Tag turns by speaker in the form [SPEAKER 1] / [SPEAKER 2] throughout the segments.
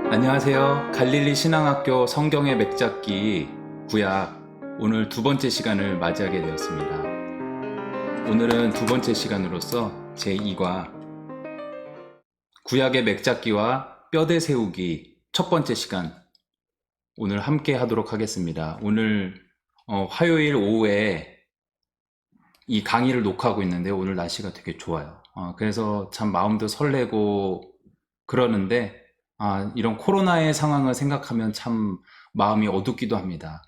[SPEAKER 1] 안녕하세요. 갈릴리 신앙학교 성경의 맥잡기 구약 오늘 두 번째 시간을 맞이하게 되었습니다. 오늘은 두 번째 시간으로서 제2과 구약의 맥잡기와 뼈대 세우기 첫 번째 시간 오늘 함께 하도록 하겠습니다. 오늘 화요일 오후에 이 강의를 녹화하고 있는데 오늘 날씨가 되게 좋아요. 그래서 참 마음도 설레고 그러는데 이런 코로나의 상황을 생각하면 참 마음이 어둡기도 합니다.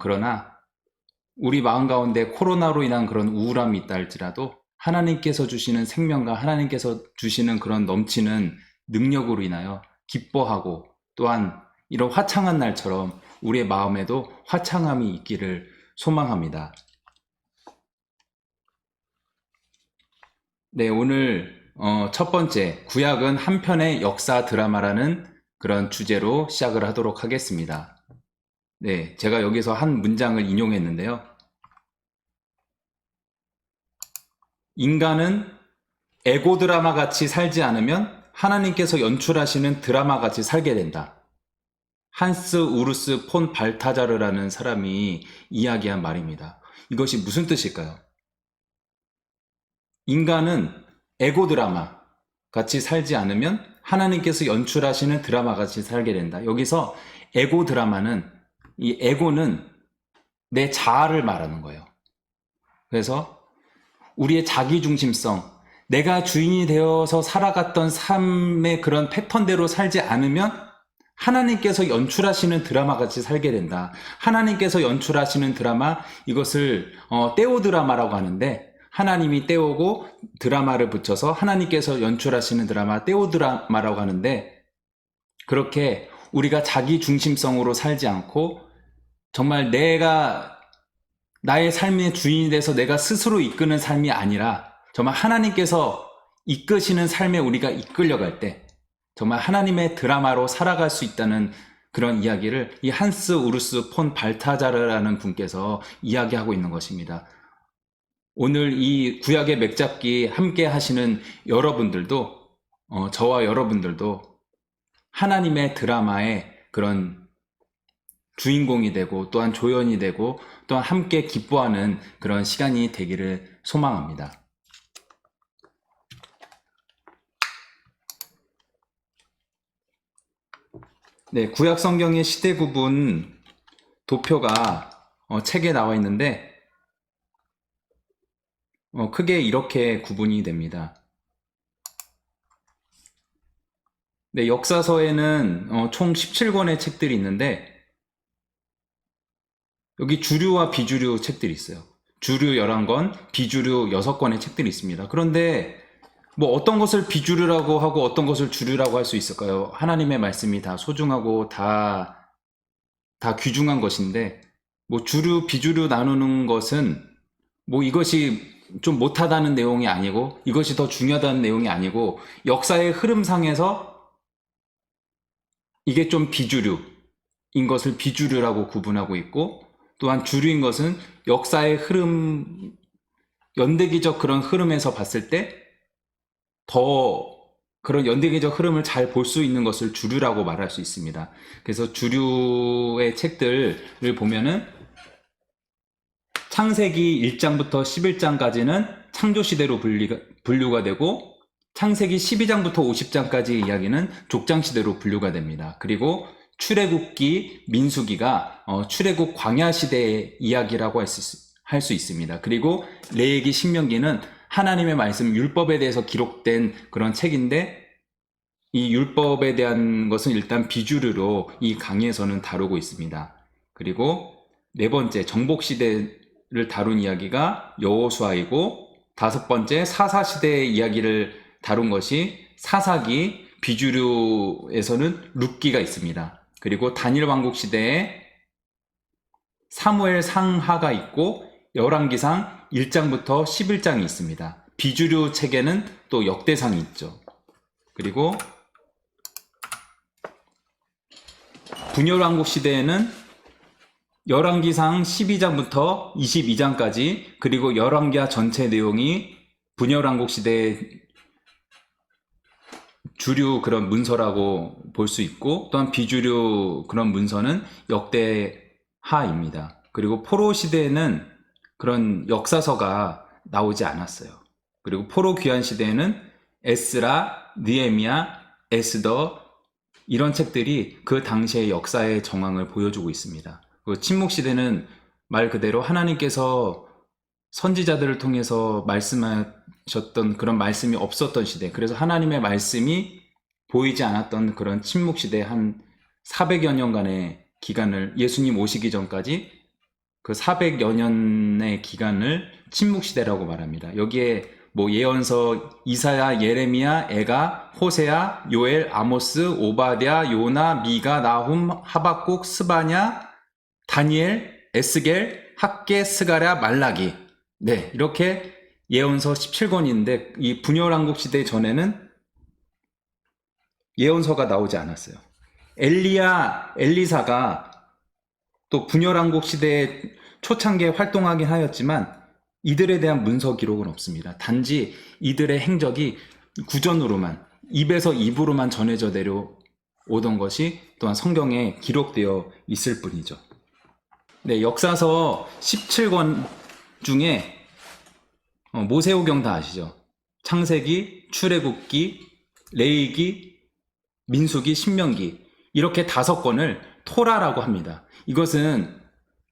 [SPEAKER 1] 그러나 우리 마음 가운데 코로나로 인한 그런 우울함이 있다 할지라도 하나님께서 주시는 생명과 하나님께서 주시는 그런 넘치는 능력으로 인하여 기뻐하고 또한 이런 화창한 날처럼 우리의 마음에도 화창함이 있기를 소망합니다. 네, 오늘 첫 번째 구약은 한 편의 역사 드라마라는 그런 주제로 시작을 하도록 하겠습니다. 네, 제가 여기서 한 문장을 인용했는데요. 인간은 에고 드라마 같이 살지 않으면 하나님께서 연출하시는 드라마 같이 살게 된다. 한스 우르스 폰 발타자르라는 사람이 이야기한 말입니다. 이것이 무슨 뜻일까요? 인간은 에고 드라마 같이 살지 않으면 하나님께서 연출하시는 드라마 같이 살게 된다. 여기서 에고 드라마는 이 에고는 내 자아를 말하는 거예요. 그래서 우리의 자기중심성, 내가 주인이 되어서 살아갔던 삶의 그런 패턴대로 살지 않으면 하나님께서 연출하시는 드라마 같이 살게 된다. 하나님께서 연출하시는 드라마, 이것을 떼오 드라마라고 하는데 하나님이 떼오고 드라마를 붙여서 하나님께서 연출하시는 드라마 떼오 드라마라고 하는데 그렇게 우리가 자기 중심성으로 살지 않고 정말 내가 나의 삶의 주인이 돼서 내가 스스로 이끄는 삶이 아니라 정말 하나님께서 이끄시는 삶에 우리가 이끌려갈 때 정말 하나님의 드라마로 살아갈 수 있다는 그런 이야기를 이 한스 우르스 폰 발타자르라는 분께서 이야기하고 있는 것입니다. 오늘 이 구약의 맥잡기 함께 하시는 여러분들도 저와 여러분들도 하나님의 드라마의 그런 주인공이 되고 또한 조연이 되고 또한 함께 기뻐하는 그런 시간이 되기를 소망합니다. 네, 구약 성경의 시대 구분 도표가 책에 나와 있는데 크게 이렇게 구분이 됩니다. 네, 역사서에는 총 17권의 책들이 있는데 여기 주류와 비주류 책들이 있어요. 주류 11권, 비주류 6권의 책들이 있습니다. 그런데 뭐 어떤 것을 비주류라고 하고 어떤 것을 주류라고 할 수 있을까요? 하나님의 말씀이 다 소중하고 다 귀중한 것인데 뭐 주류, 비주류 나누는 것은 뭐 이것이 좀 못하다는 내용이 아니고 이것이 더 중요하다는 내용이 아니고 역사의 흐름상에서 이게 좀 비주류인 것을 비주류라고 구분하고 있고 또한 주류인 것은 역사의 흐름, 연대기적 그런 흐름에서 봤을 때 더 그런 연대기적 흐름을 잘 볼 수 있는 것을 주류라고 말할 수 있습니다. 그래서 주류의 책들을 보면은 창세기 1장부터 11장까지는 창조시대로 분류가 되고 창세기 12장부터 50장까지의 이야기는 족장시대로 분류가 됩니다. 그리고 출애굽기, 민수기가 출애굽 광야시대의 이야기라고 할 수 있습니다. 그리고 레위기, 신명기는 하나님의 말씀, 율법에 대해서 기록된 그런 책인데 이 율법에 대한 것은 일단 비주류로 이 강의에서는 다루고 있습니다. 그리고 네 번째, 정복시대를 다룬 이야기가 여호수아이고 다섯 번째, 사사시대의 이야기를 다룬 것이 사사기, 비주류에서는 룻기가 있습니다. 그리고 단일 왕국 시대에 사무엘 상하가 있고 열왕기상 1장부터 11장이 있습니다. 비주류 책에는 또 역대상이 있죠. 그리고 분열왕국 시대에는 열왕기상 12장부터 22장까지 그리고 열왕기하 전체 내용이 분열왕국 시대의 주류 그런 문서라고 볼 수 있고, 또한 비주류 그런 문서는 역대하입니다. 그리고 포로 시대에는 그런 역사서가 나오지 않았어요. 그리고 포로 귀환 시대에는 에스라, 느헤미야, 에스더 이런 책들이 그 당시의 역사의 정황을 보여주고 있습니다. 그 침묵 시대는 말 그대로 하나님께서 선지자들을 통해서 말씀하셨던 그런 말씀이 없었던 시대, 그래서 하나님의 말씀이 보이지 않았던 그런 침묵 시대, 한 400여 년간의 기간을, 예수님 오시기 전까지 그 400여 년의 기간을 침묵 시대라고 말합니다. 여기에 뭐 예언서 이사야, 예레미야, 에가, 호세야, 요엘, 아모스, 오바댜, 요나, 미가, 나훔, 하박국, 스바냐, 다니엘, 에스겔, 학개, 스가랴, 말라기. 네, 이렇게 예언서 17권인데 이 분열왕국 시대 전에는 예언서가 나오지 않았어요. 엘리야, 엘리사가 또 분열왕국 시대에 초창기에 활동하긴 하였지만 이들에 대한 문서 기록은 없습니다. 단지 이들의 행적이 구전으로만, 입에서 입으로만 전해져 내려오던 것이 또한 성경에 기록되어 있을 뿐이죠. 네, 역사서 17권 중에 모세오경 다 아시죠? 창세기, 출애굽기, 레위기, 민수기, 신명기 이렇게 5권을 토라라고 합니다. 이것은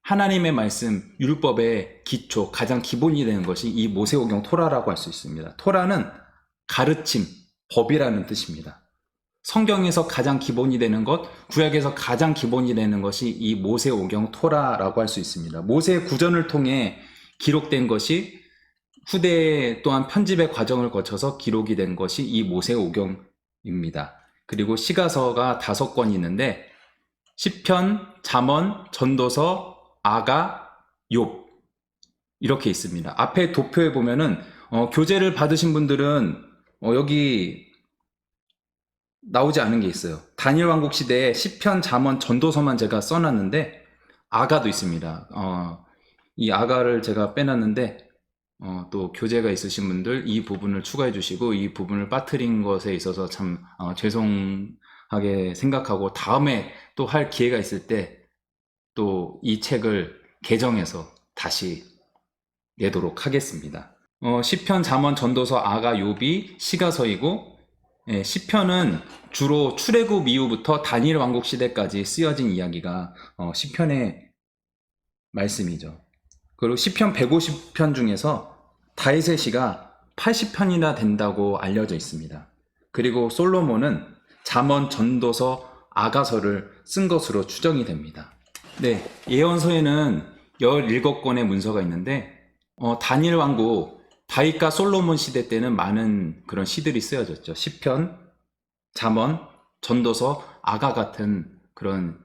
[SPEAKER 1] 하나님의 말씀, 율법의 기초, 가장 기본이 되는 것이 이 모세오경 토라라고 할 수 있습니다. 토라는 가르침, 법이라는 뜻입니다. 성경에서 가장 기본이 되는 것, 구약에서 가장 기본이 되는 것이 이 모세오경 토라라고 할 수 있습니다. 모세의 구전을 통해 기록된 것이 후대 또한 편집의 과정을 거쳐서 기록이 된 것이 이 모세오경입니다. 그리고 시가서가 5권이 있는데 시편, 잠언, 전도서, 아가, 욥 이렇게 있습니다. 앞에 도표에 보면은 교재를 받으신 분들은 여기 나오지 않은 게 있어요. 다니엘 왕국 시대에 시편, 잠언, 전도서만 제가 써놨는데 아가도 있습니다. 이 아가를 제가 빼놨는데 또 교재가 있으신 분들 이 부분을 추가해 주시고 이 부분을 빠뜨린 것에 있어서 참 죄송하게 생각하고 다음에 또 할 기회가 있을 때 또 이 책을 개정해서 다시 내도록 하겠습니다. 시편, 잠언, 전도서, 아가, 욥이 시가서이고 시편은 주로 출애굽 이후부터 다니엘 왕국 시대까지 쓰여진 이야기가 시편의 말씀이죠. 그리고 시편 150편 중에서 다윗의 시가 80편이나 된다고 알려져 있습니다. 그리고 솔로몬은 잠언, 전도서, 아가서를 쓴 것으로 추정이 됩니다. 네, 예언서에는 17권의 문서가 있는데 다니엘 왕국 다윗과 솔로몬 시대 때는 많은 그런 시들이 쓰여졌죠. 시편, 잠언, 전도서, 아가 같은 그런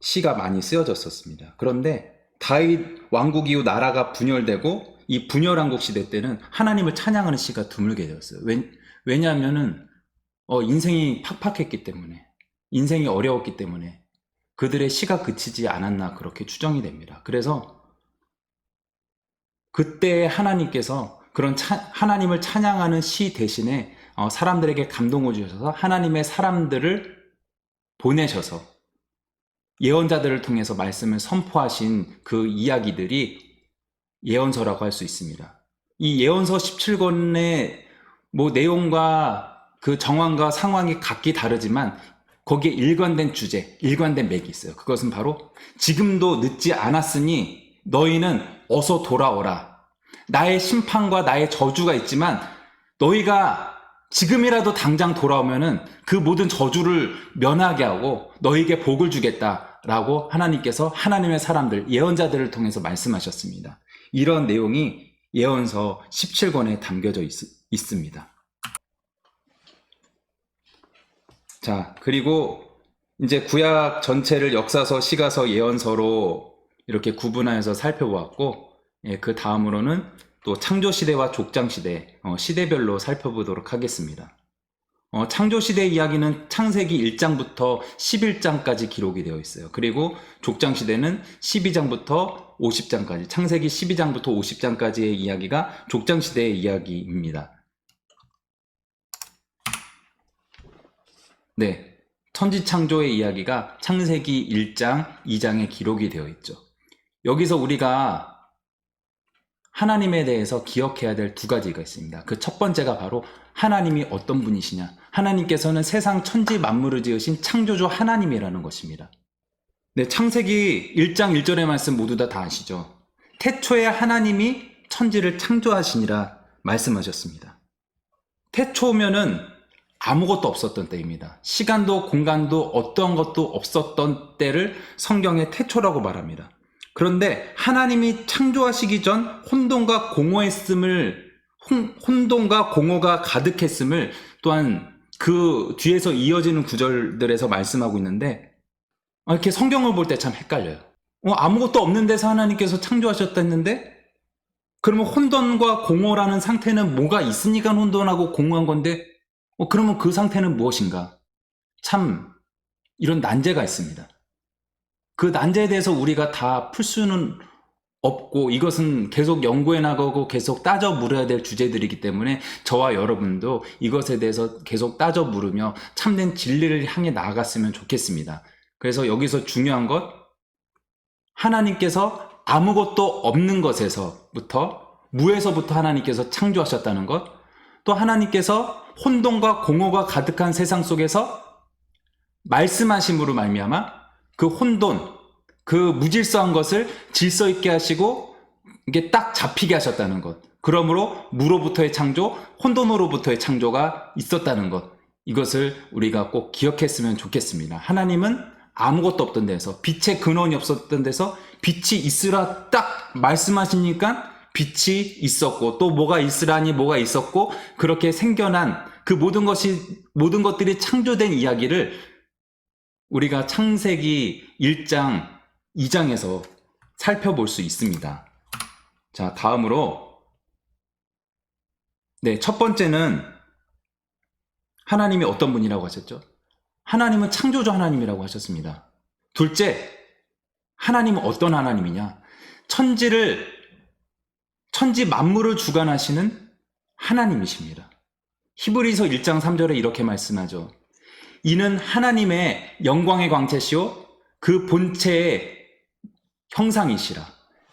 [SPEAKER 1] 시가 많이 쓰여졌었습니다. 그런데 다윗 왕국 이후 나라가 분열되고 이 분열왕국 시대 때는 하나님을 찬양하는 시가 드물게 되었어요. 왜냐하면은 인생이 팍팍했기 때문에, 인생이 어려웠기 때문에 그들의 시가 그치지 않았나 그렇게 추정이 됩니다. 그래서 그때 하나님께서 그런 하나님을 찬양하는 시 대신에 사람들에게 감동을 주셔서 하나님의 사람들을 보내셔서 예언자들을 통해서 말씀을 선포하신 그 이야기들이 예언서라고 할 수 있습니다. 이 예언서 17권의 뭐 내용과 그 정황과 상황이 각기 다르지만 거기에 일관된 주제, 일관된 맥이 있어요. 그것은 바로 지금도 늦지 않았으니 너희는 어서 돌아오라. 나의 심판과 나의 저주가 있지만 너희가 지금이라도 당장 돌아오면은 그 모든 저주를 면하게 하고 너희에게 복을 주겠다라고 하나님께서 하나님의 사람들, 예언자들을 통해서 말씀하셨습니다. 이런 내용이 예언서 17권에 담겨져 있습니다. 자, 그리고 이제 구약 전체를 역사서, 시가서, 예언서로 이렇게 구분하여서 살펴보았고, 그 다음으로는 또 창조시대와 족장시대, 시대별로 살펴보도록 하겠습니다. 창조시대 이야기는 창세기 1장부터 11장까지 기록이 되어 있어요. 그리고 족장시대는 12장부터 50장까지, 창세기 12장부터 50장까지의 이야기가 족장시대의 이야기입니다. 네, 천지창조의 이야기가 창세기 1장, 2장에 기록이 되어 있죠. 여기서 우리가 하나님에 대해서 기억해야 될 두 가지가 있습니다. 그 첫 번째가 바로 하나님이 어떤 분이시냐. 하나님께서는 세상 천지 만물을 지으신 창조주 하나님이라는 것입니다. 네, 창세기 1장 1절의 말씀 모두 다 아시죠? 태초에 하나님이 천지를 창조하시니라 말씀하셨습니다. 태초면은 아무것도 없었던 때입니다. 시간도 공간도 어떤 것도 없었던 때를 성경에 태초라고 말합니다. 그런데 하나님이 창조하시기 전 혼돈과 공허가 가득했음을 또한 그 뒤에서 이어지는 구절들에서 말씀하고 있는데, 이렇게 성경을 볼 때 참 헷갈려요. 아무것도 없는 데서 하나님께서 창조하셨다 했는데, 그러면 혼돈과 공허라는 상태는 뭐가 있으니까 혼돈하고 공허한 건데, 그러면 그 상태는 무엇인가? 참 이런 난제가 있습니다. 그 난제에 대해서 우리가 다 풀 수는 없고, 이것은 계속 연구해 나가고 계속 따져 물어야 될 주제들이기 때문에 저와 여러분도 이것에 대해서 계속 따져 물으며 참된 진리를 향해 나아갔으면 좋겠습니다. 그래서 여기서 중요한 것, 하나님께서 아무것도 없는 것에서부터, 무에서부터 하나님께서 창조하셨다는 것, 또 하나님께서 혼돈과 공허가 가득한 세상 속에서 말씀하심으로 말미암아 그 혼돈, 그 무질서한 것을 질서 있게 하시고 이게 딱 잡히게 하셨다는 것. 그러므로 무로부터의 창조, 혼돈으로부터의 창조가 있었다는 것. 이것을 우리가 꼭 기억했으면 좋겠습니다. 하나님은 아무것도 없던 데서, 빛의 근원이 없었던 데서 빛이 있으라 딱 말씀하시니까 빛이 있었고, 또 뭐가 있으라니 뭐가 있었고, 그렇게 생겨난 그 모든 것들이 창조된 이야기를 우리가 창세기 1장, 2장에서 살펴볼 수 있습니다. 자, 다음으로, 네, 첫 번째는 하나님이 어떤 분이라고 하셨죠? 하나님은 창조주 하나님이라고 하셨습니다. 둘째, 하나님은 어떤 하나님이냐? 천지 만물을 주관하시는 하나님이십니다. 히브리서 1장 3절에 이렇게 말씀하죠. 이는 하나님의 영광의 광채시요 그 본체의 형상이시라.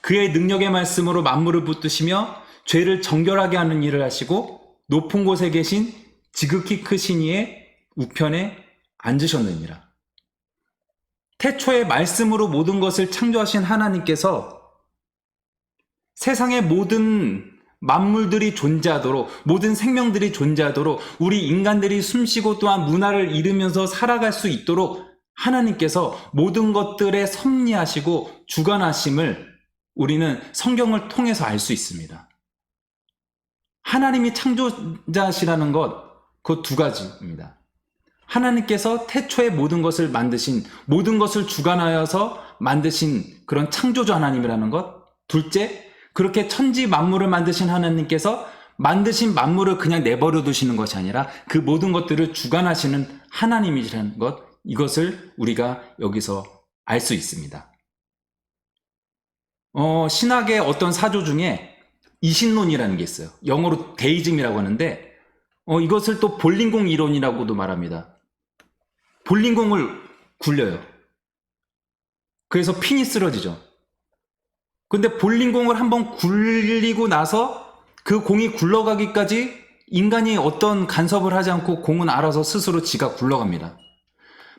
[SPEAKER 1] 그의 능력의 말씀으로 만물을 붙드시며 죄를 정결하게 하는 일을 하시고 높은 곳에 계신 지극히 크신 이의 우편에 앉으셨느니라. 태초의 말씀으로 모든 것을 창조하신 하나님께서 세상의 모든 만물들이 존재하도록, 모든 생명들이 존재하도록, 우리 인간들이 숨쉬고 또한 문화를 이루면서 살아갈 수 있도록 하나님께서 모든 것들에 섭리하시고 주관하심을 우리는 성경을 통해서 알 수 있습니다. 하나님이 창조자시라는 것, 그 두 가지입니다. 하나님께서 태초에 모든 것을 만드신, 모든 것을 주관하여서 만드신 그런 창조주 하나님이라는 것. 둘째, 그렇게 천지 만물을 만드신 하나님께서 만드신 만물을 그냥 내버려 두시는 것이 아니라 그 모든 것들을 주관하시는 하나님이라는 것, 이것을 우리가 여기서 알 수 있습니다. 신학의 어떤 사조 중에 이신론이라는 게 있어요. 영어로 데이즘이라고 하는데, 이것을 또 볼링공 이론이라고도 말합니다. 볼링공을 굴려요. 그래서 핀이 쓰러지죠. 근데 볼링공을 한번 굴리고 나서 그 공이 굴러가기까지 인간이 어떤 간섭을 하지 않고 공은 알아서 스스로 지가 굴러갑니다.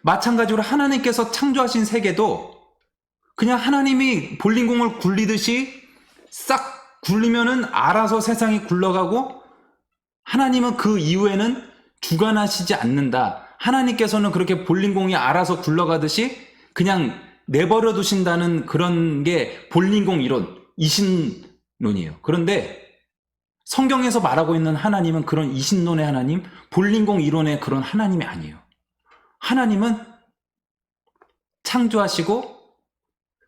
[SPEAKER 1] 마찬가지로 하나님께서 창조하신 세계도 그냥 하나님이 볼링공을 굴리듯이 싹 굴리면은 알아서 세상이 굴러가고, 하나님은 그 이후에는 주관하시지 않는다. 하나님께서는 그렇게 볼링공이 알아서 굴러가듯이 그냥 내버려 두신다는 그런 게 볼링공 이론, 이신론이에요. 그런데 성경에서 말하고 있는 하나님은 그런 이신론의 하나님, 볼링공 이론의 그런 하나님이 아니에요. 하나님은 창조하시고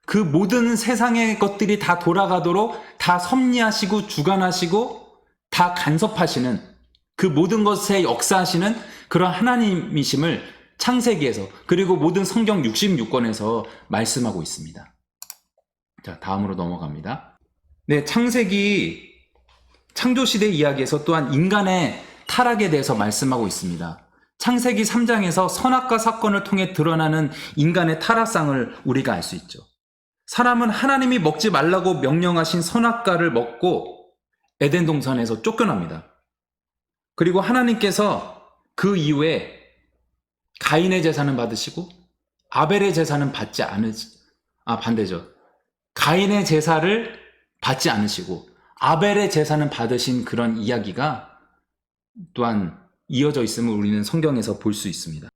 [SPEAKER 1] 그 모든 세상의 것들이 다 돌아가도록 다 섭리하시고 주관하시고 다 간섭하시는, 그 모든 것에 역사하시는 그런 하나님이심을 창세기에서, 그리고 모든 성경 66권에서 말씀하고 있습니다. 자, 다음으로 넘어갑니다. 네, 창세기 창조시대 이야기에서 또한 인간의 타락에 대해서 말씀하고 있습니다. 창세기 3장에서 선악과 사건을 통해 드러나는 인간의 타락상을 우리가 알 수 있죠. 사람은 하나님이 먹지 말라고 명령하신 선악과를 먹고 에덴 동산에서 쫓겨납니다. 그리고 하나님께서 그 이후에 가인의 제사는 받으시고 아벨의 제사는 반대죠. 가인의 제사를 받지 않으시고 아벨의 제사는 받으신 그런 이야기가 또한 이어져 있음을 우리는 성경에서 볼 수 있습니다.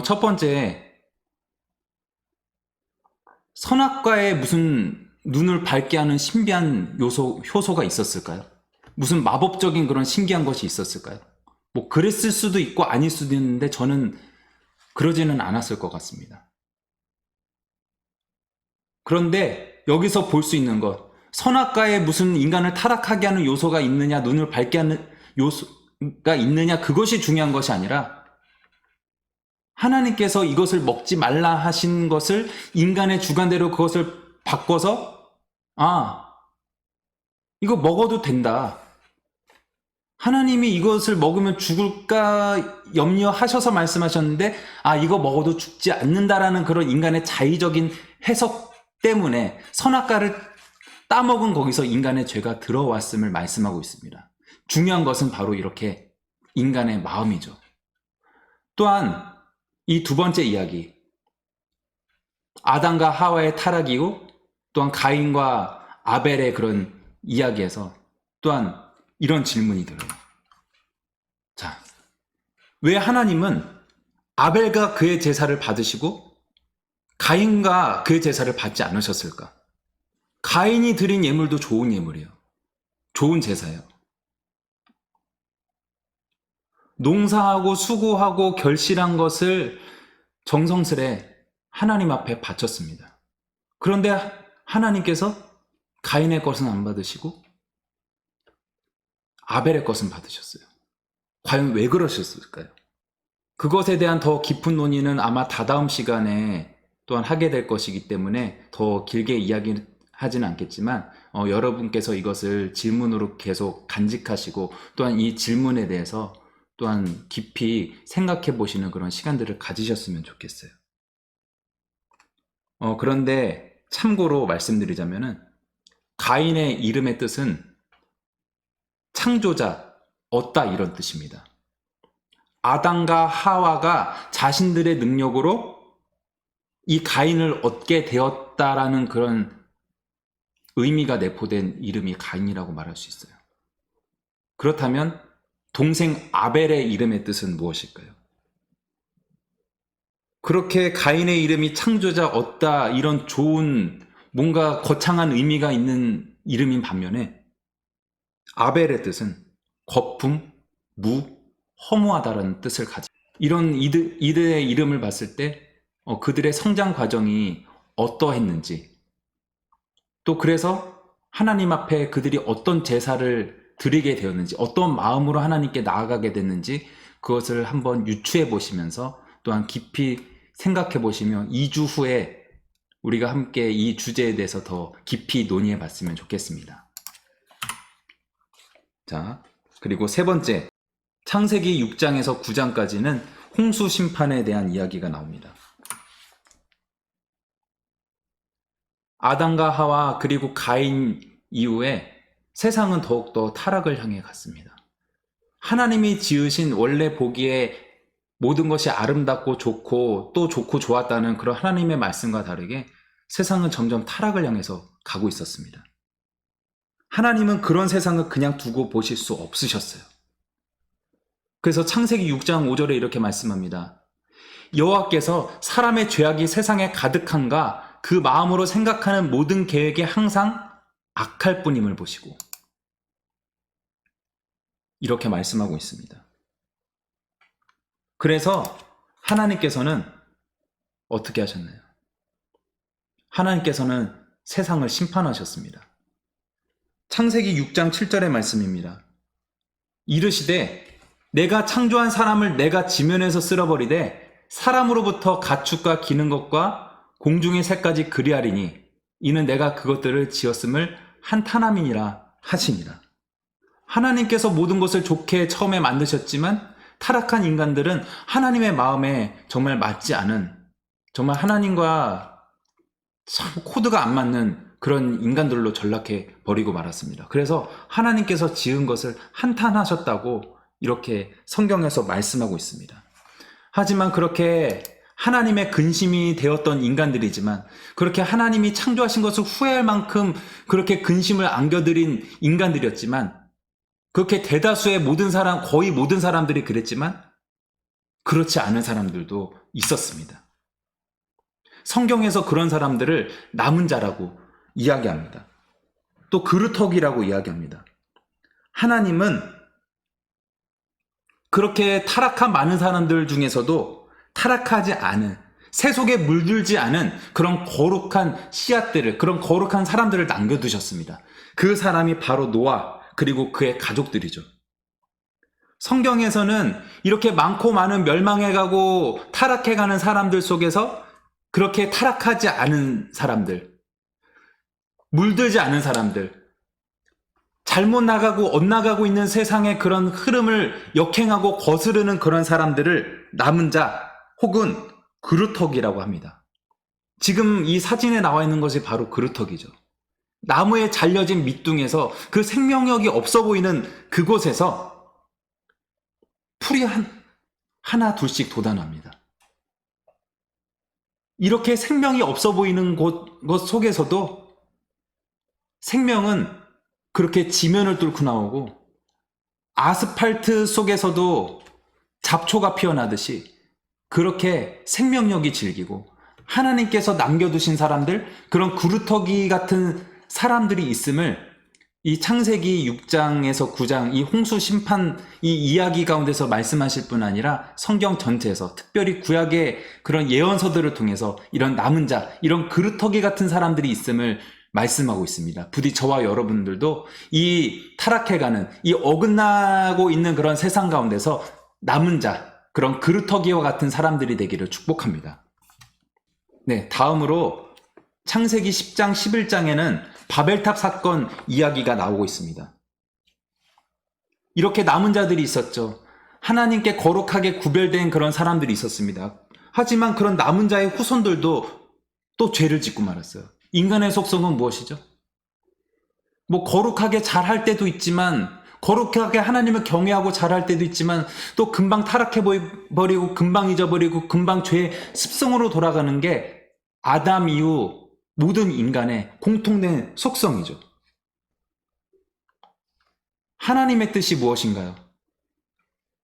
[SPEAKER 1] 첫 번째, 선악과에 무슨 눈을 밝게 하는 신비한 효소가 있었을까요? 무슨 마법적인 그런 신기한 것이 있었을까요? 뭐 그랬을 수도 있고 아닐 수도 있는데 저는 그러지는 않았을 것 같습니다. 그런데 여기서 볼 수 있는 것, 선악과에 무슨 인간을 타락하게 하는 요소가 있느냐, 눈을 밝게 하는 요소가 있느냐, 그것이 중요한 것이 아니라 하나님께서 이것을 먹지 말라 하신 것을 인간의 주관대로 그것을 바꿔서 이거 먹어도 된다. 하나님이 이것을 먹으면 죽을까 염려하셔서 말씀하셨는데 이거 먹어도 죽지 않는다라는 그런 인간의 자의적인 해석 때문에 선악과를 따먹은 거기서 인간의 죄가 들어왔음을 말씀하고 있습니다. 중요한 것은 바로 이렇게 인간의 마음이죠. 또한 이 두 번째 이야기, 아담과 하와의 타락이고 또한 가인과 아벨의 그런 이야기에서 또한 이런 질문이 들어요. 자, 왜 하나님은 아벨과 그의 제사를 받으시고 가인과 그의 제사를 받지 않으셨을까? 가인이 드린 예물도 좋은 예물이에요. 좋은 제사예요. 농사하고 수고하고 결실한 것을 정성스레 하나님 앞에 바쳤습니다. 그런데 하나님께서 가인의 것은 안 받으시고 아벨의 것은 받으셨어요. 과연 왜 그러셨을까요? 그것에 대한 더 깊은 논의는 아마 다다음 시간에 또한 하게 될 것이기 때문에 더 길게 이야기하지는 않겠지만 여러분께서 이것을 질문으로 계속 간직하시고 또한 이 질문에 대해서 또한 깊이 생각해 보시는 그런 시간들을 가지셨으면 좋겠어요. 그런데 참고로 말씀드리자면은 가인의 이름의 뜻은 창조자, 얻다 이런 뜻입니다. 아담과 하와가 자신들의 능력으로 이 가인을 얻게 되었다라는 그런 의미가 내포된 이름이 가인이라고 말할 수 있어요. 그렇다면 동생 아벨의 이름의 뜻은 무엇일까요? 그렇게 가인의 이름이 창조자, 얻다 이런 좋은 뭔가 거창한 의미가 있는 이름인 반면에 아벨의 뜻은 거품, 무, 허무하다라는 뜻을 가지고 이런 이들의 이름을 봤을 때 그들의 성장 과정이 어떠했는지 또 그래서 하나님 앞에 그들이 어떤 제사를 드리게 되었는지 어떤 마음으로 하나님께 나아가게 됐는지 그것을 한번 유추해 보시면서 또한 깊이 생각해 보시면 2주 후에 우리가 함께 이 주제에 대해서 더 깊이 논의해 봤으면 좋겠습니다. 자, 그리고 세 번째, 창세기 6장에서 9장까지는 홍수 심판에 대한 이야기가 나옵니다. 아담과 하와 그리고 가인 이후에 세상은 더욱더 타락을 향해 갔습니다. 하나님이 지으신 원래 보기에 모든 것이 아름답고 좋고 또 좋고 좋았다는 그런 하나님의 말씀과 다르게 세상은 점점 타락을 향해서 가고 있었습니다. 하나님은 그런 세상을 그냥 두고 보실 수 없으셨어요. 그래서 창세기 6장 5절에 이렇게 말씀합니다. 여호와께서 사람의 죄악이 세상에 가득한가 그 마음으로 생각하는 모든 계획이 항상 악할 뿐임을 보시고 이렇게 말씀하고 있습니다. 그래서 하나님께서는 어떻게 하셨나요? 하나님께서는 세상을 심판하셨습니다. 창세기 6장 7절의 말씀입니다. 이르시되 내가 창조한 사람을 내가 지면에서 쓸어버리되 사람으로부터 가축과 기는 것과 공중의 새까지 그리하리니 이는 내가 그것들을 지었음을 한탄함이니라 하시니라. 하나님께서 모든 것을 좋게 처음에 만드셨지만 타락한 인간들은 하나님의 마음에 정말 맞지 않은, 정말 하나님과 참 코드가 안 맞는 그런 인간들로 전락해 버리고 말았습니다. 그래서 하나님께서 지은 것을 한탄하셨다고 이렇게 성경에서 말씀하고 있습니다. 하지만 그렇게 하나님의 근심이 되었던 인간들이지만, 그렇게 하나님이 창조하신 것을 후회할 만큼 그렇게 근심을 안겨드린 인간들이었지만, 그렇게 대다수의 모든 사람, 거의 모든 사람들이 그랬지만 그렇지 않은 사람들도 있었습니다. 성경에서 그런 사람들을 남은 자라고 이야기합니다. 또 그루터기라고 이야기합니다. 하나님은 그렇게 타락한 많은 사람들 중에서도 타락하지 않은, 새 속에 물들지 않은 그런 거룩한 씨앗들을, 그런 거룩한 사람들을 남겨두셨습니다. 그 사람이 바로 노아, 그리고 그의 가족들이죠. 성경에서는 이렇게 많고 많은 멸망해가고 타락해가는 사람들 속에서 그렇게 타락하지 않은 사람들, 물들지 않은 사람들, 잘못 나가고 엇나가고 있는 세상의 그런 흐름을 역행하고 거스르는 그런 사람들을 남은 자 혹은 그루터기라고 합니다. 지금 이 사진에 나와 있는 것이 바로 그루터기죠. 나무에 잘려진 밑둥에서 그 생명력이 없어 보이는 그곳에서 풀이 하나 둘씩 돋아납니다. 이렇게 생명이 없어 보이는 것 속에서도 생명은 그렇게 지면을 뚫고 나오고, 아스팔트 속에서도 잡초가 피어나듯이 그렇게 생명력이 질기고, 하나님께서 남겨두신 사람들, 그런 구루터기 같은 사람들이 있음을 이 창세기 6장에서 9장 이 홍수 심판 이 이야기 가운데서 말씀하실 뿐 아니라 성경 전체에서, 특별히 구약의 그런 예언서들을 통해서 이런 남은 자, 이런 그루터기 같은 사람들이 있음을 말씀하고 있습니다. 부디 저와 여러분들도 이 타락해가는, 이 어긋나고 있는 그런 세상 가운데서 남은 자, 그런 그루터기와 같은 사람들이 되기를 축복합니다. 네, 다음으로 창세기 10장, 11장에는 바벨탑 사건 이야기가 나오고 있습니다. 이렇게 남은 자들이 있었죠. 하나님께 거룩하게 구별된 그런 사람들이 있었습니다. 하지만 그런 남은 자의 후손들도 또 죄를 짓고 말았어요. 인간의 속성은 무엇이죠? 거룩하게 잘할 때도 있지만, 거룩하게 하나님을 경외하고 잘할 때도 있지만, 또 금방 타락해버리고 금방 잊어버리고 금방 죄의 습성으로 돌아가는 게 아담 이후 모든 인간의 공통된 속성이죠. 하나님의 뜻이 무엇인가요?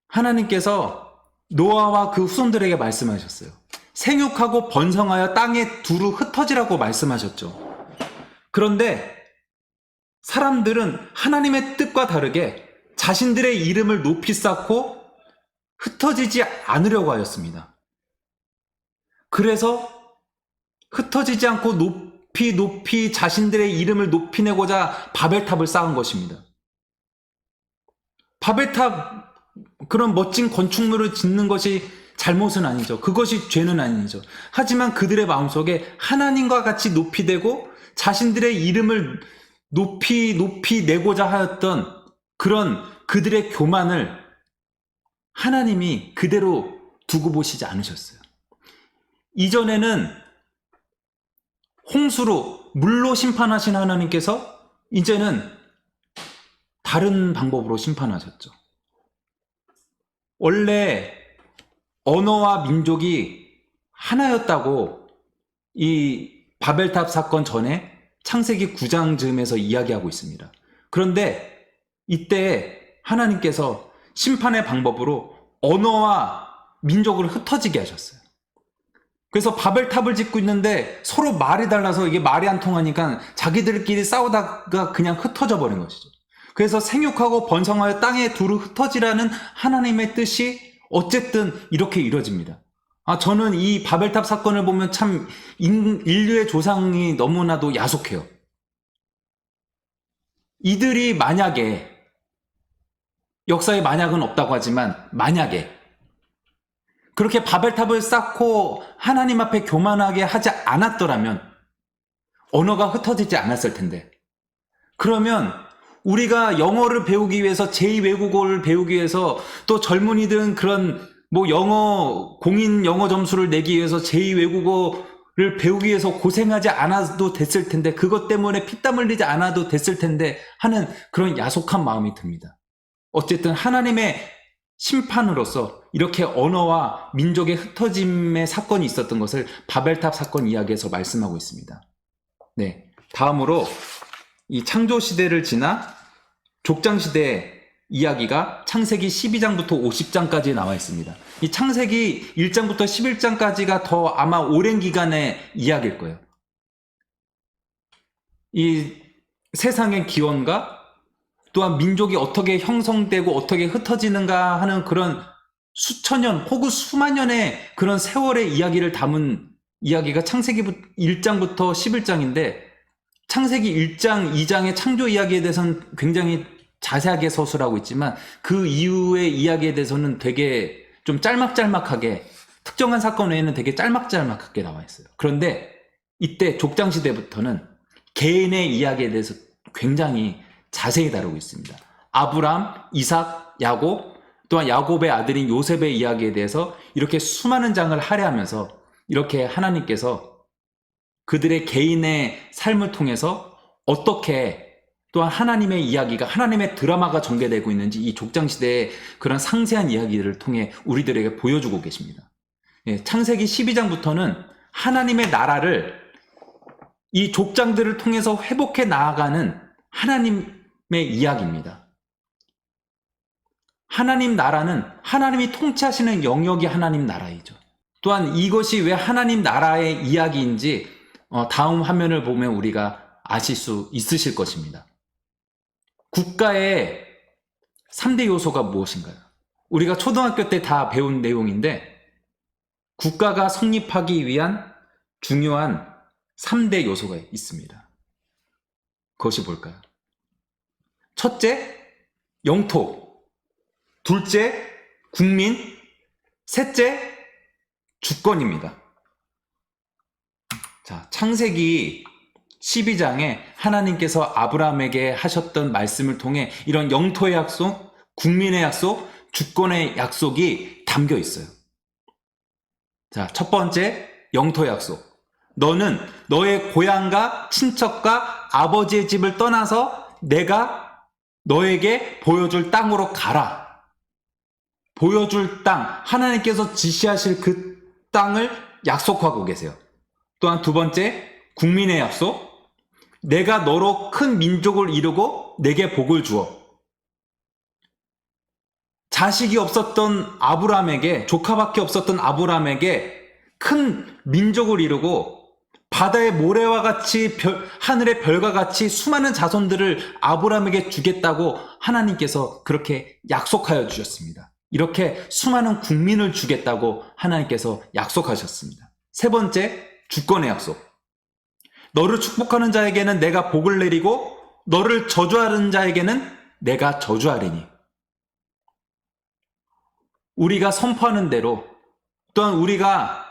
[SPEAKER 1] 하나님께서 노아와 그 후손들에게 말씀하셨어요. 생육하고 번성하여 땅에 두루 흩어지라고 말씀하셨죠. 그런데 사람들은 하나님의 뜻과 다르게 자신들의 이름을 높이 쌓고 흩어지지 않으려고 하였습니다. 그래서 흩어지지 않고 높이 자신들의 이름을 높이 내고자 바벨탑을 쌓은 것입니다. 바벨탑, 그런 멋진 건축물을 짓는 것이 잘못은 아니죠. 그것이 죄는 아니죠. 하지만 그들의 마음속에 하나님과 같이 높이 되고 자신들의 이름을 높이 내고자 하였던 그런 그들의 교만을 하나님이 그대로 두고 보시지 않으셨어요. 이전에는 홍수로, 물로 심판하신 하나님께서 이제는 다른 방법으로 심판하셨죠. 원래 언어와 민족이 하나였다고 이 바벨탑 사건 전에 창세기 9장 즈음에서 이야기하고 있습니다. 그런데 이때 하나님께서 심판의 방법으로 언어와 민족을 흩어지게 하셨어요. 그래서 바벨탑을 짓고 있는데 서로 말이 달라서 이게 말이 안 통하니까 자기들끼리 싸우다가 그냥 흩어져 버린 것이죠. 그래서 생육하고 번성하여 땅에 두루 흩어지라는 하나님의 뜻이 어쨌든 이렇게 이루어집니다. 저는 이 바벨탑 사건을 보면 참 인류의 조상이 너무나도 야속해요. 이들이 만약에, 역사에 만약은 없다고 하지만 만약에 그렇게 바벨탑을 쌓고 하나님 앞에 교만하게 하지 않았더라면 언어가 흩어지지 않았을 텐데, 그러면 우리가 영어를 배우기 위해서 제2외국어를 배우기 위해서 또 젊은이들은 그런 뭐 영어 공인 영어 점수를 내기 위해서 제2외국어를 배우기 위해서 고생하지 않아도 됐을 텐데 그것 때문에 피땀 흘리지 않아도 됐을 텐데 하는 그런 야속한 마음이 듭니다. 어쨌든 하나님의 심판으로서 이렇게 언어와 민족의 흩어짐의 사건이 있었던 것을 바벨탑 사건 이야기에서 말씀하고 있습니다. 네, 다음으로 이 창조시대를 지나 족장시대 이야기가 창세기 12장부터 50장까지 나와 있습니다. 이 창세기 1장부터 11장까지가 더 아마 오랜 기간의 이야기일 거예요. 이 세상의 기원과 또한 민족이 어떻게 형성되고 어떻게 흩어지는가 하는 그런 수천 년 혹은 수만 년의 그런 세월의 이야기를 담은 이야기가 창세기 1장부터 11장인데 창세기 1장, 2장의 창조 이야기에 대해서는 굉장히 자세하게 서술하고 있지만 그 이후의 이야기에 대해서는 되게 좀 짤막짤막하게 특정한 사건 외에는 되게 짤막짤막하게 나와 있어요. 그런데 이때 족장시대부터는 개인의 이야기에 대해서 굉장히 자세히 다루고 있습니다. 아브람, 이삭, 야곱, 또한 야곱의 아들인 요셉의 이야기에 대해서 이렇게 수많은 장을 할애하면서 이렇게 하나님께서 그들의 개인의 삶을 통해서 어떻게 또한 하나님의 이야기가 하나님의 드라마가 전개되고 있는지 이 족장시대의 그런 상세한 이야기를 통해 우리들에게 보여주고 계십니다. 예, 창세기 12장부터는 하나님의 나라를 이 족장들을 통해서 회복해 나아가는 하나님의 이야기입니다. 하나님 나라는 하나님이 통치하시는 영역이 하나님 나라이죠. 또한 이것이 왜 하나님 나라의 이야기인지 다음 화면을 보면 우리가 아실 수 있으실 것입니다. 국가의 3대 요소가 무엇인가요? 우리가 초등학교 때 다 배운 내용인데 국가가 성립하기 위한 중요한 3대 요소가 있습니다. 그것이 뭘까요? 첫째, 영토. 둘째, 국민. 셋째, 주권입니다. 자, 창세기 12장에 하나님께서 아브라함에게 하셨던 말씀을 통해 이런 영토의 약속, 국민의 약속, 주권의 약속이 담겨 있어요. 자, 첫 번째, 영토의 약속. 너는 너의 고향과 친척과 아버지의 집을 떠나서 내가 너에게 보여줄 땅으로 가라. 보여줄 땅, 하나님께서 지시하실 그 땅을 약속하고 계세요. 또한 두 번째, 국민의 약속. 내가 너로 큰 민족을 이루고 내게 복을 주어. 자식이 없었던 아브라함에게, 조카밖에 없었던 아브라함에게 큰 민족을 이루고 바다의 모래와 같이 하늘의 별과 같이 수많은 자손들을 아브라함에게 주겠다고 하나님께서 그렇게 약속하여 주셨습니다. 이렇게 수많은 국민을 주겠다고 하나님께서 약속하셨습니다. 세 번째, 주권의 약속. 너를 축복하는 자에게는 내가 복을 내리고 너를 저주하는 자에게는 내가 저주하리니. 우리가 선포하는 대로 또한 우리가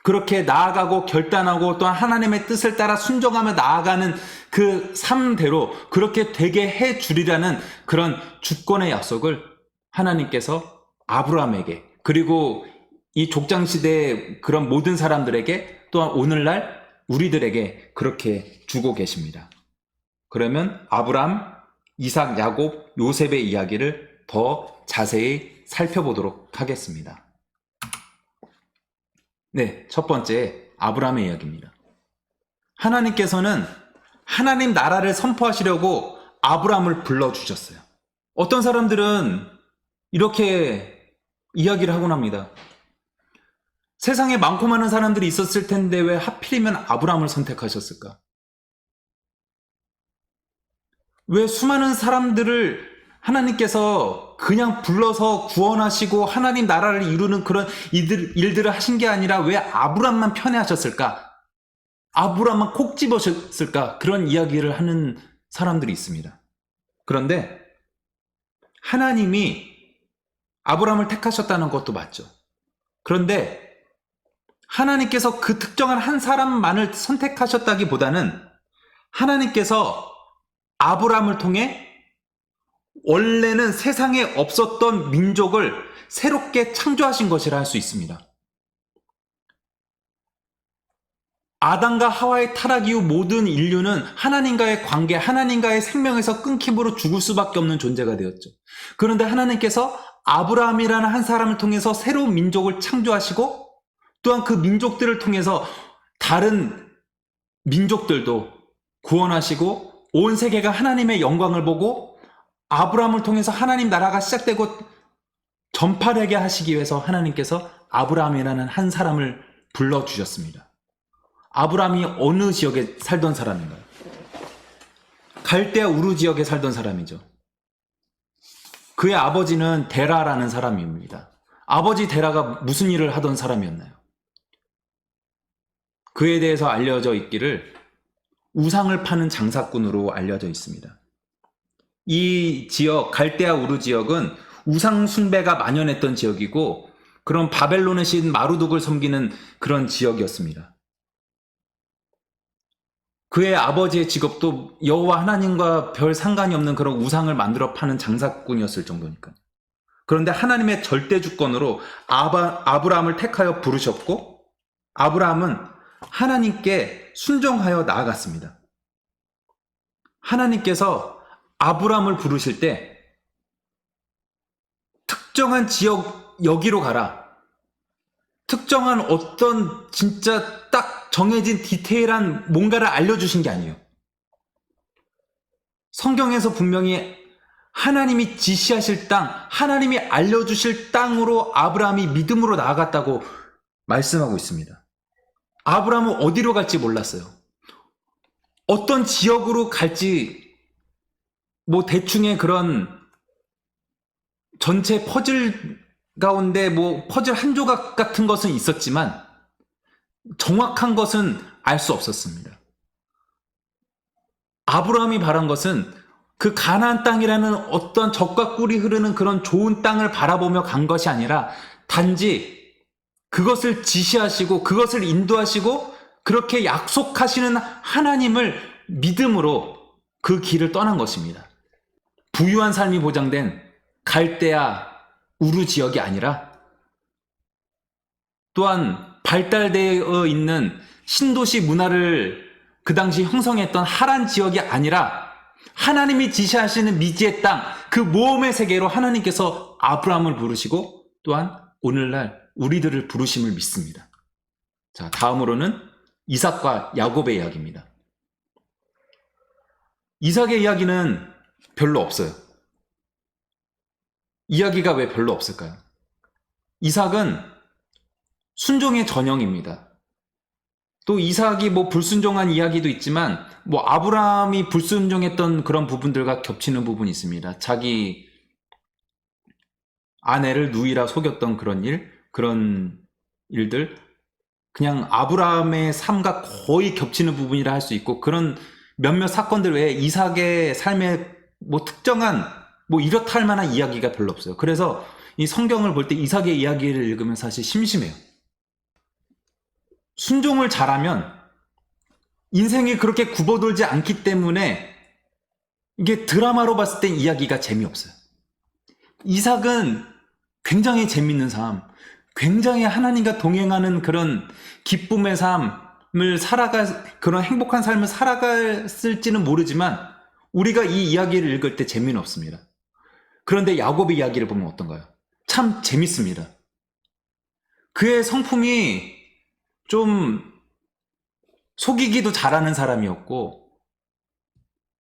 [SPEAKER 1] 그렇게 나아가고 결단하고 또한 하나님의 뜻을 따라 순종하며 나아가는 그 삶대로 그렇게 되게 해 주리라는 그런 주권의 약속을 하나님께서 아브라함에게 그리고 이 족장시대의 그런 모든 사람들에게 또한 오늘날 우리들에게 그렇게 주고 계십니다. 그러면 아브람, 이삭, 야곱, 요셉의 이야기를 더 자세히 살펴보도록 하겠습니다. 네, 첫 번째 아브람의 이야기입니다. 하나님께서는 하나님 나라를 선포하시려고 아브람을 불러주셨어요. 어떤 사람들은 이렇게 이야기를 하곤 합니다. 세상에 많고 많은 사람들이 있었을 텐데 왜 하필이면 아브람을 선택하셨을까? 왜 수많은 사람들을 하나님께서 그냥 불러서 구원하시고 하나님 나라를 이루는 그런 일들을 하신 게 아니라 왜 아브람만 편애하셨을까? 아브람만 콕 집으셨을까? 그런 이야기를 하는 사람들이 있습니다. 그런데 하나님이 아브람을 택하셨다는 것도 맞죠. 그런데 하나님께서 그 특정한 한 사람만을 선택하셨다기보다는 하나님께서 아브람을 통해 원래는 세상에 없었던 민족을 새롭게 창조하신 것이라 할 수 있습니다. 아담과 하와의 타락 이후 모든 인류는 하나님과의 관계, 하나님과의 생명에서 끊김으로 죽을 수밖에 없는 존재가 되었죠. 그런데 하나님께서 아브라함이라는 한 사람을 통해서 새로운 민족을 창조하시고 또한 그 민족들을 통해서 다른 민족들도 구원하시고 온 세계가 하나님의 영광을 보고 아브라함을 통해서 하나님 나라가 시작되고 전파되게 하시기 위해서 하나님께서 아브라함이라는 한 사람을 불러주셨습니다. 아브라함이 어느 지역에 살던 사람인가요? 갈대아 우르 지역에 살던 사람이죠. 그의 아버지는 데라라는 사람입니다. 아버지 데라가 무슨 일을 하던 사람이었나요? 그에 대해서 알려져 있기를 우상을 파는 장사꾼으로 알려져 있습니다. 이 지역, 갈대아 우르 지역은 우상 숭배가 만연했던 지역이고 그런 바벨론의 신 마루둑을 섬기는 그런 지역이었습니다. 그의 아버지의 직업도 여호와 하나님과 별 상관이 없는 그런 우상을 만들어 파는 장사꾼이었을 정도니까요. 그런데 하나님의 절대 주권으로 아브라함을 택하여 부르셨고 아브라함은 하나님께 순종하여 나아갔습니다. 하나님께서 아브라함을 부르실 때 특정한 지역 여기로 가라. 특정한 어떤 진짜 딱 정해진 디테일한 뭔가를 알려주신 게 아니에요. 성경에서 분명히 하나님이 지시하실 땅, 하나님이 알려주실 땅으로 아브라함이 믿음으로 나아갔다고 말씀하고 있습니다. 아브라함은 어디로 갈지 몰랐어요. 어떤 지역으로 갈지 뭐 대충의 그런 전체 퍼즐 가운데 뭐 퍼즐 한 조각 같은 것은 있었지만 정확한 것은 알 수 없었습니다. 아브라함이 바란 것은 그 가나안 땅이라는 어떤 젖과 꿀이 흐르는 그런 좋은 땅을 바라보며 간 것이 아니라 단지 그것을 지시하시고 그것을 인도하시고 그렇게 약속하시는 하나님을 믿음으로 그 길을 떠난 것입니다. 부유한 삶이 보장된 갈대아 우르 지역이 아니라 또한 발달되어 있는 신도시 문화를 그 당시 형성했던 하란 지역이 아니라 하나님이 지시하시는 미지의 땅, 그 모험의 세계로 하나님께서 아브라함을 부르시고 또한 오늘날 우리들을 부르심을 믿습니다. 자, 다음으로는 이삭과 야곱의 이야기입니다. 이삭의 이야기는 별로 없어요. 이야기가 왜 별로 없을까요? 이삭은 순종의 전형입니다. 또 이삭이 뭐 불순종한 이야기도 있지만 뭐 아브라함이 불순종했던 그런 부분들과 겹치는 부분이 있습니다. 자기 아내를 누이라 속였던 그런 일들, 그냥 아브라함의 삶과 거의 겹치는 부분이라 할 수 있고 그런 몇몇 사건들 외에 이삭의 삶에 뭐 특정한 뭐 이렇다 할 만한 이야기가 별로 없어요. 그래서 이 성경을 볼 때 이삭의 이야기를 읽으면 사실 심심해요. 순종을 잘하면 인생이 그렇게 굽어돌지 않기 때문에 이게 드라마로 봤을 땐 이야기가 재미없어요. 이삭은 굉장히 재밌는 삶, 굉장히 하나님과 동행하는 그런 기쁨의 삶을 그런 행복한 삶을 살아갔을지는 모르지만 우리가 이 이야기를 읽을 때 재미는 없습니다. 그런데 야곱의 이야기를 보면 어떤가요? 참 재밌습니다. 그의 성품이 좀 속이기도 잘하는 사람이었고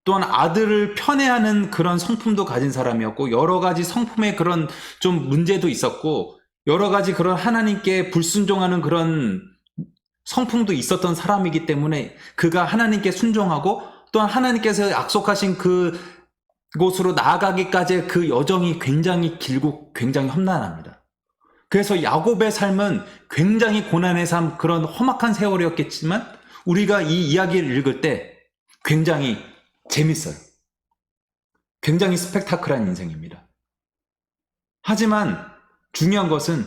[SPEAKER 1] 또한 아들을 편애하는 그런 성품도 가진 사람이었고 여러 가지 성품의 그런 좀 문제도 있었고 여러 가지 그런 하나님께 불순종하는 그런 성품도 있었던 사람이기 때문에 그가 하나님께 순종하고 또한 하나님께서 약속하신 그곳으로 나아가기까지의 그 여정이 굉장히 길고 굉장히 험난합니다. 그래서 야곱의 삶은 굉장히 고난의 삶, 그런 험악한 세월이었겠지만 우리가 이 이야기를 읽을 때 굉장히 재밌어요. 굉장히 스펙타클한 인생입니다. 하지만 중요한 것은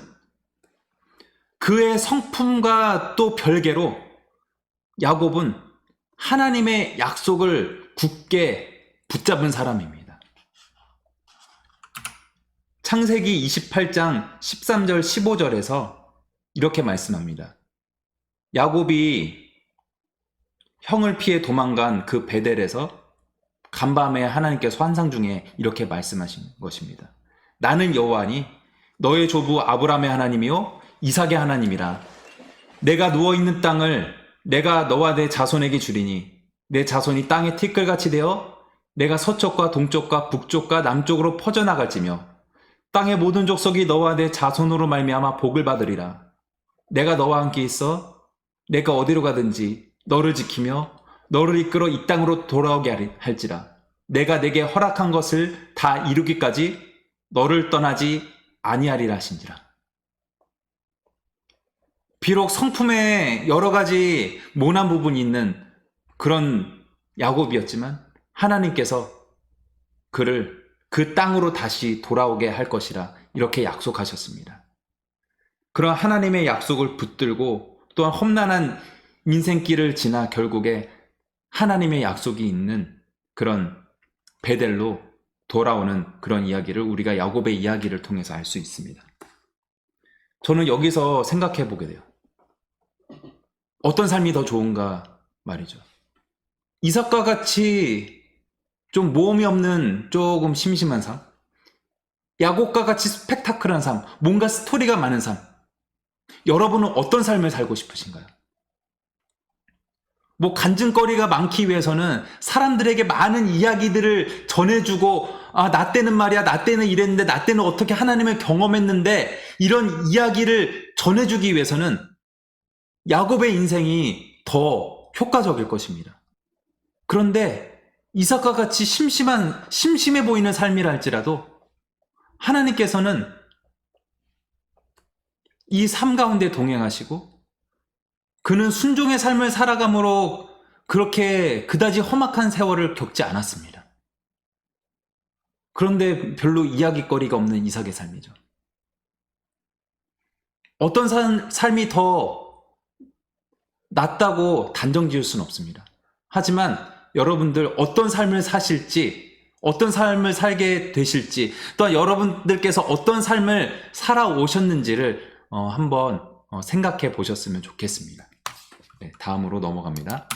[SPEAKER 1] 그의 성품과 또 별개로 야곱은 하나님의 약속을 굳게 붙잡은 사람입니다. 창세기 28장 13절 15절에서 이렇게 말씀합니다. 야곱이 형을 피해 도망간 그 베델에서 간밤에 하나님께서 환상 중에 이렇게 말씀하신 것입니다. 나는 여호와니 너의 조부 아브라함의 하나님이요 이삭의 하나님이라. 내가 누워있는 땅을 내가 너와 내 자손에게 주리니 내 자손이 땅의 티끌같이 되어 내가 서쪽과 동쪽과 북쪽과 남쪽으로 퍼져나갈지며 땅의 모든 족속이 너와 내 자손으로 말미암아 복을 받으리라. 내가 너와 함께 있어 내가 어디로 가든지 너를 지키며 너를 이끌어 이 땅으로 돌아오게 할지라. 내가 내게 허락한 것을 다 이루기까지 너를 떠나지 아니하리라 하신지라. 비록 성품에 여러 가지 모난 부분이 있는 그런 야곱이었지만 하나님께서 그를 그 땅으로 다시 돌아오게 할 것이라 이렇게 약속하셨습니다. 그런 하나님의 약속을 붙들고 또한 험난한 인생길을 지나 결국에 하나님의 약속이 있는 그런 베델로 돌아오는 그런 이야기를 우리가 야곱의 이야기를 통해서 알 수 있습니다. 저는 여기서 생각해 보게 돼요. 어떤 삶이 더 좋은가 말이죠. 이삭과 같이 좀 모험이 없는 조금 심심한 삶, 야곱과 같이 스펙타클한 삶, 뭔가 스토리가 많은 삶. 여러분은 어떤 삶을 살고 싶으신가요? 뭐 간증거리가 많기 위해서는 사람들에게 많은 이야기들을 전해주고 나 때는 말이야, 나 때는 이랬는데, 나 때는 어떻게 하나님을 경험했는데, 이런 이야기를 전해주기 위해서는 야곱의 인생이 더 효과적일 것입니다. 그런데 이삭과 같이 심심해 보이는 삶이라 할지라도 하나님께서는 이 삶 가운데 동행하시고 그는 순종의 삶을 살아감으로 그렇게 그다지 험악한 세월을 겪지 않았습니다. 그런데 별로 이야기거리가 없는 이삭의 삶이죠. 어떤 삶이 더 낫다고 단정 지을 수는 없습니다. 하지만 여러분들 어떤 삶을 사실지, 어떤 삶을 살게 되실지, 또한 여러분들께서 어떤 삶을 살아오셨는지를 한번 생각해 보셨으면 좋겠습니다. 네, 다음으로 넘어갑니다.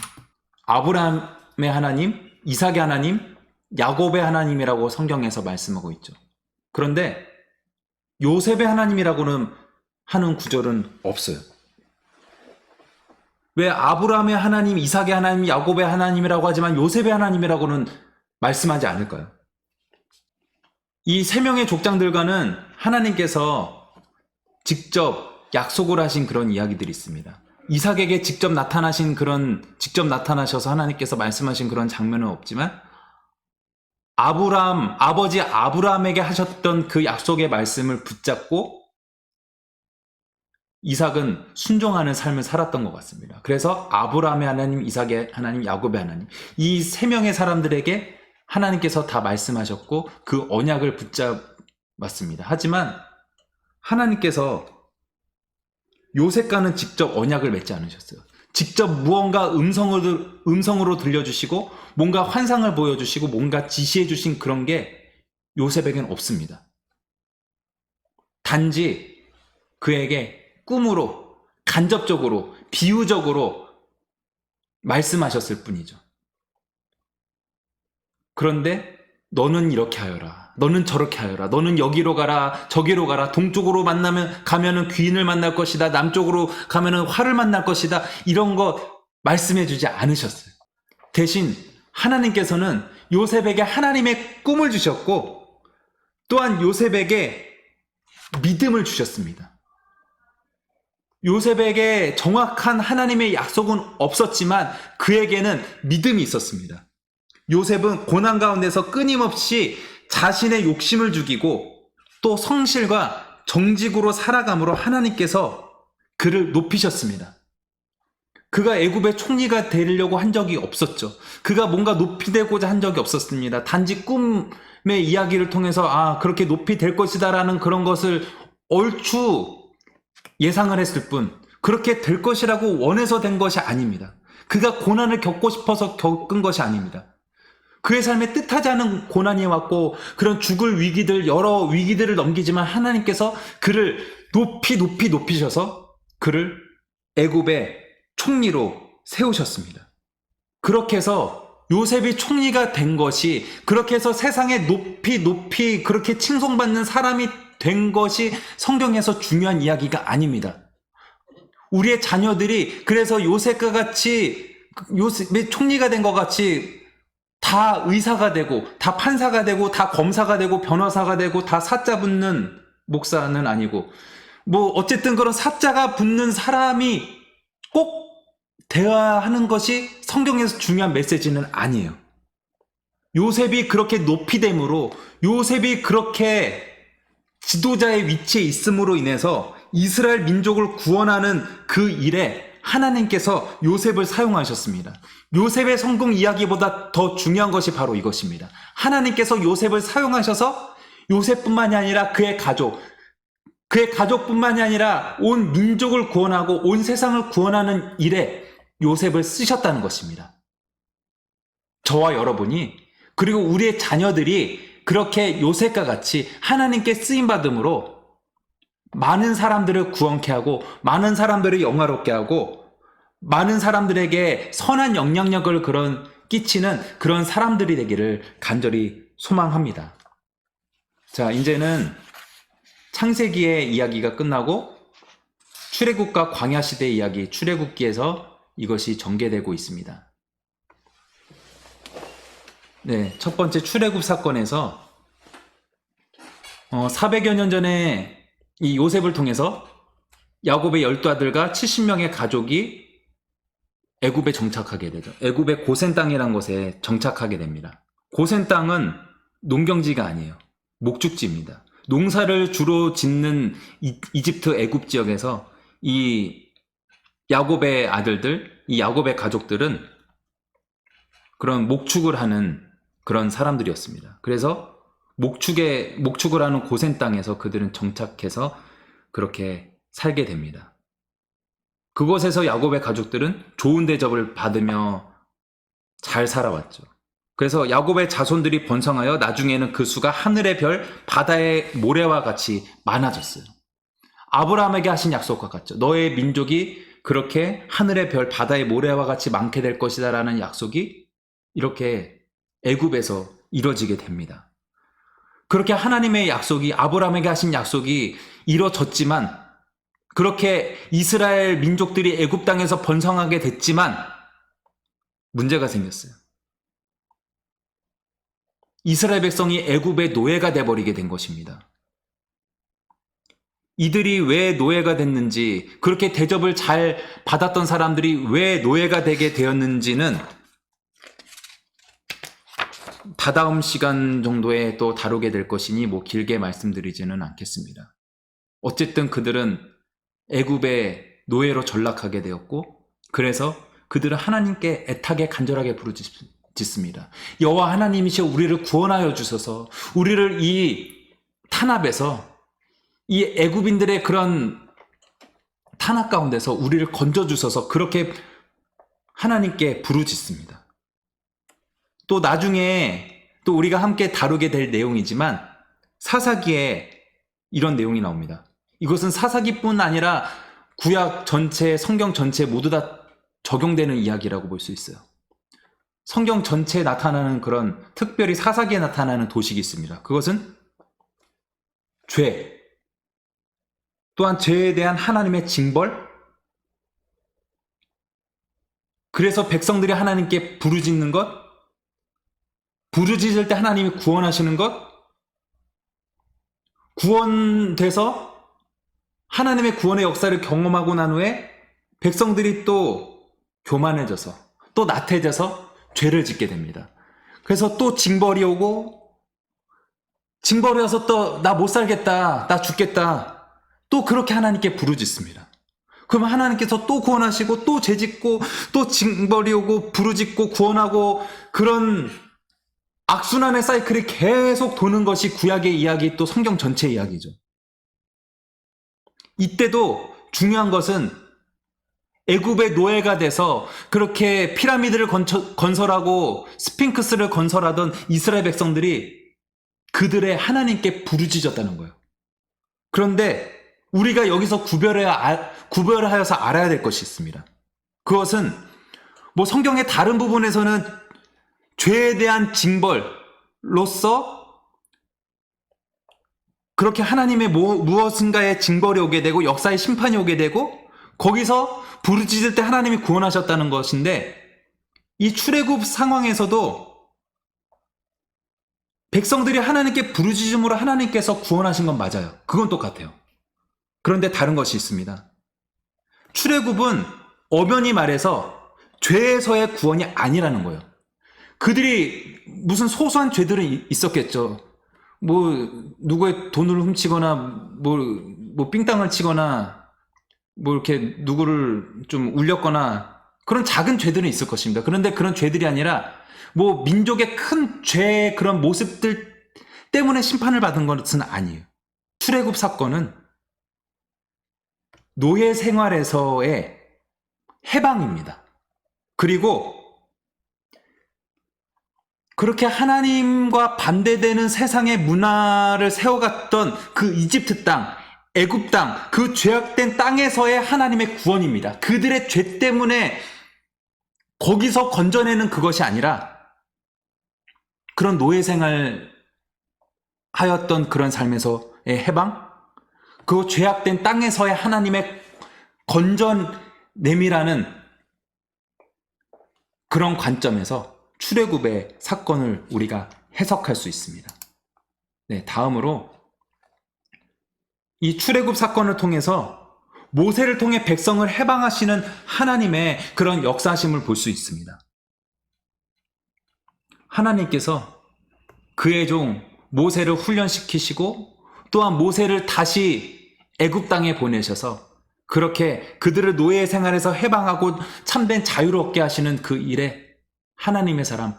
[SPEAKER 1] 아브라함의 하나님, 이삭의 하나님, 야곱의 하나님이라고 성경에서 말씀하고 있죠. 그런데 요셉의 하나님이라고는 하는 구절은 없어요. 왜 아브라함의 하나님, 이삭의 하나님, 야곱의 하나님이라고 하지만 요셉의 하나님이라고는 말씀하지 않을까요? 이 세 명의 족장들과는 하나님께서 직접 약속을 하신 그런 이야기들이 있습니다. 이삭에게 직접 나타나셔서 하나님께서 말씀하신 그런 장면은 없지만 아버지 아브라함에게 하셨던 그 약속의 말씀을 붙잡고 이삭은 순종하는 삶을 살았던 것 같습니다. 그래서 아브라함의 하나님, 이삭의 하나님, 야곱의 하나님, 이 세 명의 사람들에게 하나님께서 다 말씀하셨고 그 언약을 붙잡았습니다. 하지만 하나님께서 요셉과는 직접 언약을 맺지 않으셨어요. 직접 무언가 음성으로 들려주시고 뭔가 환상을 보여주시고 뭔가 지시해 주신 그런 게 요셉에게는 없습니다. 단지 그에게 꿈으로 간접적으로 비유적으로 말씀하셨을 뿐이죠. 그런데 너는 이렇게 하여라, 너는 저렇게 하여라, 너는 여기로 가라, 저기로 가라, 동쪽으로 가면은 귀인을 만날 것이다, 남쪽으로 가면은 활을 만날 것이다, 이런 거 말씀해 주지 않으셨어요. 대신 하나님께서는 요셉에게 하나님의 꿈을 주셨고 또한 요셉에게 믿음을 주셨습니다. 요셉에게 정확한 하나님의 약속은 없었지만 그에게는 믿음이 있었습니다. 요셉은 고난 가운데서 끊임없이 자신의 욕심을 죽이고 또 성실과 정직으로 살아감으로 하나님께서 그를 높이셨습니다. 그가 애굽의 총리가 되려고 한 적이 없었죠. 그가 뭔가 높이 되고자 한 적이 없었습니다. 단지 꿈의 이야기를 통해서 그렇게 높이 될 것이다 라는 그런 것을 얼추 예상을 했을 뿐 그렇게 될 것이라고 원해서 된 것이 아닙니다. 그가 고난을 겪고 싶어서 겪은 것이 아닙니다. 그의 삶에 뜻하지 않은 고난이 왔고 그런 죽을 위기들, 여러 위기들을 넘기지만 하나님께서 그를 높이 높이 높이셔서 그를 애굽의 총리로 세우셨습니다. 그렇게 해서 요셉이 총리가 된 것이, 그렇게 해서 세상에 높이 높이 그렇게 칭송받는 사람이 된 것이 성경에서 중요한 이야기가 아닙니다. 우리의 자녀들이 그래서 요셉과 같이, 요셉이 총리가 된 것 같이 다 의사가 되고 다 판사가 되고 다 검사가 되고 변호사가 되고 다 사자 붙는, 목사는 아니고 뭐 어쨌든 그런 사자가 붙는 사람이 꼭 되어야 하는 것이 성경에서 중요한 메시지는 아니에요. 요셉이 그렇게 높이 됨으로, 요셉이 그렇게 지도자의 위치에 있음으로 인해서 이스라엘 민족을 구원하는 그 일에 하나님께서 요셉을 사용하셨습니다. 요셉의 성공 이야기보다 더 중요한 것이 바로 이것입니다. 하나님께서 요셉을 사용하셔서 요셉뿐만이 아니라 그의 가족뿐만이 아니라 온 민족을 구원하고 온 세상을 구원하는 일에 요셉을 쓰셨다는 것입니다. 저와 여러분이, 그리고 우리의 자녀들이 그렇게 요셉과 같이 하나님께 쓰임받음으로 많은 사람들을 구원케 하고 많은 사람들을 영화롭게 하고 많은 사람들에게 선한 영향력을 끼치는 그런 사람들이 되기를 간절히 소망합니다. 자, 이제는 창세기의 이야기가 끝나고 출애굽과 광야 시대 이야기, 출애굽기에서 이것이 전개되고 있습니다. 네, 첫 번째 출애굽 사건에서 400여 년 전에 이 요셉을 통해서 야곱의 12아들과 70명의 가족이 애굽에 정착하게 되죠. 애굽의 고센 땅이라는 곳에 정착하게 됩니다. 고센 땅은 농경지가 아니에요. 목축지입니다. 농사를 주로 짓는 이집트 애굽 지역에서 이 야곱의 아들들, 이 야곱의 가족들은 그런 목축을 하는 그런 사람들이었습니다. 그래서 목축을 하는 고센 땅에서 그들은 정착해서 그렇게 살게 됩니다. 그곳에서 야곱의 가족들은 좋은 대접을 받으며 잘 살아왔죠. 그래서 야곱의 자손들이 번성하여 나중에는 그 수가 하늘의 별, 바다의 모래와 같이 많아졌어요. 아브라함에게 하신 약속과 같죠. 너의 민족이 그렇게 하늘의 별, 바다의 모래와 같이 많게 될 것이다 라는 약속이 이렇게 애굽에서 이루어지게 됩니다. 그렇게 하나님의 약속이, 아브라함에게 하신 약속이 이루어졌지만, 그렇게 이스라엘 민족들이 애굽 땅에서 번성하게 됐지만 문제가 생겼어요. 이스라엘 백성이 애굽의 노예가 돼버리게 된 것입니다. 이들이 왜 노예가 됐는지, 그렇게 대접을 잘 받았던 사람들이 왜 노예가 되게 되었는지는 다다음 시간 정도에 또 다루게 될 것이니 뭐 길게 말씀드리지는 않겠습니다. 어쨌든 그들은 애굽의 노예로 전락하게 되었고, 그래서 그들은 하나님께 애타게 간절하게 부르짖습니다. 여호와 하나님이시여 우리를 구원하여 주소서, 우리를 이 탄압에서, 이 애굽인들의 그런 탄압 가운데서 우리를 건져주소서, 그렇게 하나님께 부르짖습니다. 또 나중에 또 우리가 함께 다루게 될 내용이지만 사사기에 이런 내용이 나옵니다. 이것은 사사기뿐 아니라 구약 전체, 성경 전체 모두 다 적용되는 이야기라고 볼 수 있어요. 성경 전체에 나타나는 그런, 특별히 사사기에 나타나는 도식이 있습니다. 그것은 죄, 또한 죄에 대한 하나님의 징벌, 그래서 백성들이 하나님께 부르짖는 것, 부르짖을 때 하나님이 구원하시는 것, 구원돼서 하나님의 구원의 역사를 경험하고 난 후에 백성들이 또 교만해져서, 또 나태해져서 죄를 짓게 됩니다. 그래서 또 징벌이 오고, 징벌이 와서 또 나 못 살겠다, 나 죽겠다, 또 그렇게 하나님께 부르짖습니다. 그러면 하나님께서 또 구원하시고, 또 죄짓고, 또 징벌이 오고, 부르짖고, 구원하고, 그런 악순환의 사이클이 계속 도는 것이 구약의 이야기, 또 성경 전체 이야기죠. 이때도 중요한 것은 애굽의 노예가 돼서 그렇게 피라미드를 건설하고 스핑크스를 건설하던 이스라엘 백성들이 그들의 하나님께 부르짖었다는 거예요. 그런데 우리가 여기서 구별하여서 알아야 될 것이 있습니다. 그것은 뭐 성경의 다른 부분에서는 죄에 대한 징벌로서 그렇게 하나님의 무엇인가의 징벌이 오게 되고 역사의 심판이 오게 되고 거기서 부르짖을 때 하나님이 구원하셨다는 것인데 이 출애굽 상황에서도 백성들이 하나님께 부르짖음으로 하나님께서 구원하신 건 맞아요. 그건 똑같아요. 그런데 다른 것이 있습니다. 출애굽은 엄연히 말해서 죄에서의 구원이 아니라는 거예요. 그들이 무슨 소소한 죄들은 있었겠죠. 뭐 누구의 돈을 훔치거나 뭐 삥땅을 치거나 뭐 이렇게 누구를 좀 울렸거나 그런 작은 죄들은 있을 것입니다. 그런데 그런 죄들이 아니라 뭐 민족의 큰 죄의 그런 모습들 때문에 심판을 받은 것은 아니에요. 출애굽 사건은 노예 생활에서의 해방입니다. 그리고 그렇게 하나님과 반대되는 세상의 문화를 세워갔던 그 이집트 땅, 애굽 땅, 그 죄악된 땅에서의 하나님의 구원입니다. 그들의 죄 때문에 거기서 건져내는 그것이 아니라 그런 노예 생활 하였던 그런 삶에서의 해방, 그 죄악된 땅에서의 하나님의 건져냄이라는 그런 관점에서 출애굽의 사건을 우리가 해석할 수 있습니다. 네, 다음으로 이 출애굽 사건을 통해서 모세를 통해 백성을 해방하시는 하나님의 그런 역사심을 볼 수 있습니다. 하나님께서 그의 종 모세를 훈련시키시고 또한 모세를 다시 애굽 땅에 보내셔서 그렇게 그들을 노예 생활에서 해방하고 참된 자유를 얻게 하시는 그 일에 하나님의 사람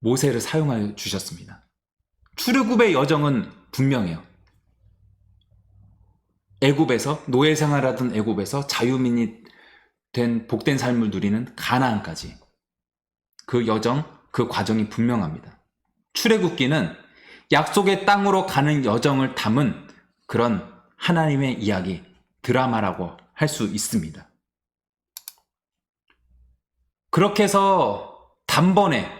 [SPEAKER 1] 모세를 사용하여 주셨습니다. 출애굽의 여정은 분명해요. 애굽에서 노예 생활하던 애굽에서 자유민이 된 복된 삶을 누리는 가나안까지 그 여정, 그 과정이 분명합니다. 출애굽기는 약속의 땅으로 가는 여정을 담은 그런 하나님의 이야기, 드라마라고 할 수 있습니다. 그렇게 해서 단번에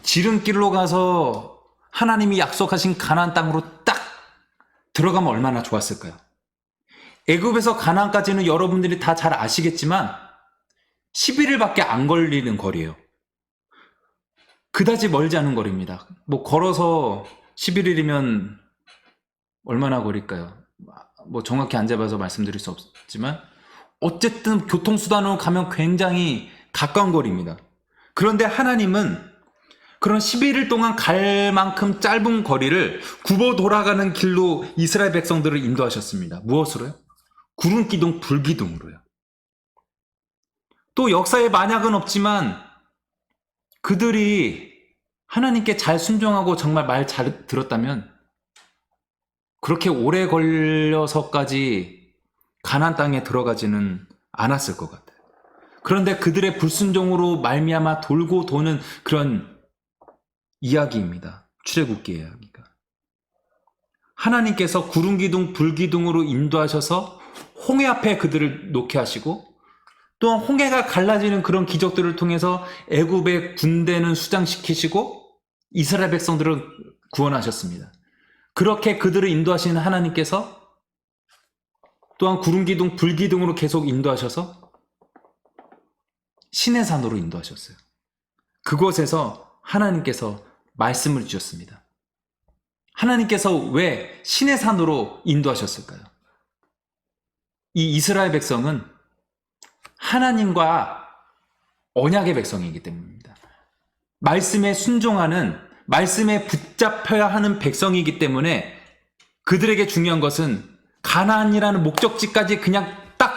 [SPEAKER 1] 지름길로 가서 하나님이 약속하신 가나안 땅으로 딱 들어가면 얼마나 좋았을까요? 애굽에서 가나안까지는 여러분들이 다 잘 아시겠지만 11일밖에 안 걸리는 거리예요. 그다지 멀지 않은 거리입니다. 뭐 걸어서 11일이면 얼마나 걸릴까요? 뭐 정확히 안 잡아서 말씀드릴 수 없지만 어쨌든 교통수단으로 가면 굉장히 가까운 거리입니다. 그런데 하나님은 그런 11일 동안 갈 만큼 짧은 거리를 굽어 돌아가는 길로 이스라엘 백성들을 인도하셨습니다. 무엇으로요? 구름 기둥, 불 기둥으로요. 또 역사에 만약은 없지만 그들이 하나님께 잘 순종하고 정말 말 잘 들었다면 그렇게 오래 걸려서까지 가나안 땅에 들어가지는 않았을 것 같아요. 그런데 그들의 불순종으로 말미암아 돌고 도는 그런 이야기입니다. 출애굽기 이야기가. 하나님께서 구름 기둥, 불 기둥으로 인도하셔서 홍해 앞에 그들을 놓게 하시고 또한 홍해가 갈라지는 그런 기적들을 통해서 애굽의 군대는 수장시키시고 이스라엘 백성들을 구원하셨습니다. 그렇게 그들을 인도하시는 하나님께서 또한 구름 기둥, 불 기둥으로 계속 인도하셔서 시내산으로 인도하셨어요. 그곳에서 하나님께서 말씀을 주셨습니다. 하나님께서 왜 시내산으로 인도하셨을까요? 이 이스라엘 백성은 하나님과 언약의 백성이기 때문입니다. 말씀에 순종하는, 말씀에 붙잡혀야 하는 백성이기 때문에 그들에게 중요한 것은 가나안이라는 목적지까지 그냥 딱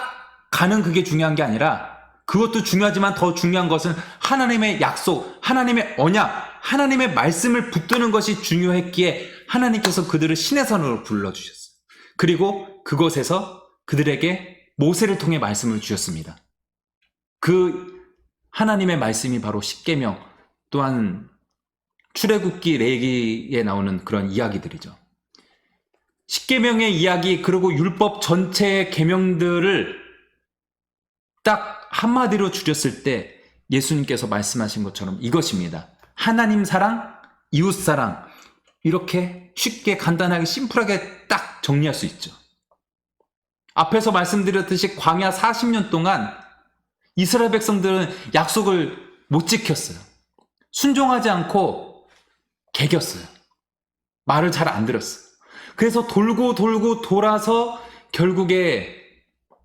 [SPEAKER 1] 가는 그게 중요한 게 아니라 그것도 중요하지만 더 중요한 것은 하나님의 약속, 하나님의 언약, 하나님의 말씀을 붙드는 것이 중요했기에 하나님께서 그들을 시내산으로 불러주셨어요. 그리고 그곳에서 그들에게 모세를 통해 말씀을 주셨습니다. 그 하나님의 말씀이 바로 십계명, 또한 출애굽기, 레위기에 나오는 그런 이야기들이죠. 십계명의 이야기, 그리고 율법 전체의 계명들을 딱 한마디로 줄였을 때 예수님께서 말씀하신 것처럼 이것입니다. 하나님 사랑, 이웃 사랑, 이렇게 쉽게 간단하게 심플하게 딱 정리할 수 있죠. 앞에서 말씀드렸듯이 광야 40년 동안 이스라엘 백성들은 약속을 못 지켰어요. 순종하지 않고 개겼어요. 말을 잘 안 들었어요. 그래서 돌고 돌고 돌아서 결국에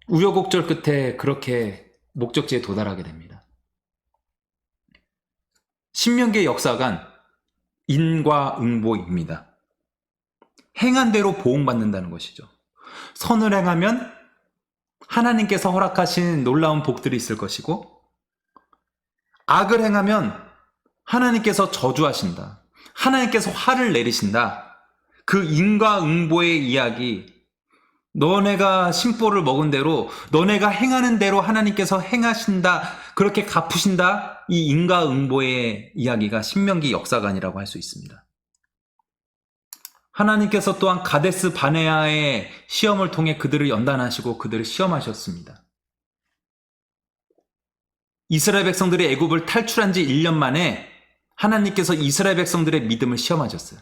[SPEAKER 1] 우여곡절 끝에 그렇게 목적지에 도달하게 됩니다. 신명기의 역사관 인과응보입니다. 행한 대로 보응받는다는 것이죠. 선을 행하면 하나님께서 허락하신 놀라운 복들이 있을 것이고, 악을 행하면 하나님께서 저주하신다. 하나님께서 화를 내리신다. 그 인과응보의 이야기, 너네가 심보를 먹은 대로, 너네가 행하는 대로 하나님께서 행하신다, 그렇게 갚으신다, 이 인과응보의 이야기가 신명기 역사관이라고 할 수 있습니다. 하나님께서 또한 가데스 바네아의 시험을 통해 그들을 연단하시고 그들을 시험하셨습니다. 이스라엘 백성들이 애굽을 탈출한 지 1년 만에 하나님께서 이스라엘 백성들의 믿음을 시험하셨어요.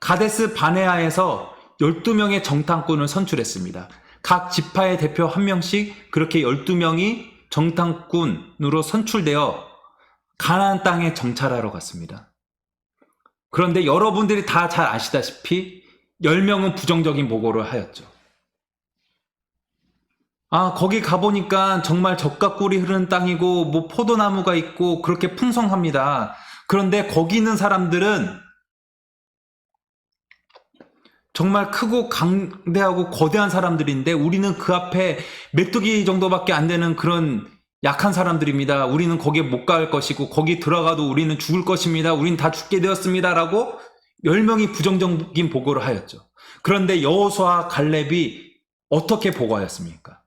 [SPEAKER 1] 가데스 바네아에서 12명의 정탐꾼을 선출했습니다. 각 지파의 대표 한 명씩 그렇게 12명이 정탐꾼으로 선출되어 가나안 땅에 정찰하러 갔습니다. 그런데 여러분들이 다 잘 아시다시피 10명은 부정적인 보고를 하였죠. 거기 가보니까 정말 젖과 꿀이 흐르는 땅이고 뭐 포도나무가 있고 그렇게 풍성합니다. 그런데 거기 있는 사람들은 정말 크고 강대하고 거대한 사람들인데 우리는 그 앞에 메뚜기 정도밖에 안 되는 그런 약한 사람들입니다. 우리는 거기에 못 갈 것이고 거기 들어가도 우리는 죽을 것입니다. 우리는 다 죽게 되었습니다. 라고 10명이 부정적인 보고를 하였죠. 그런데 여호수아와 갈렙이 어떻게 보고하였습니까?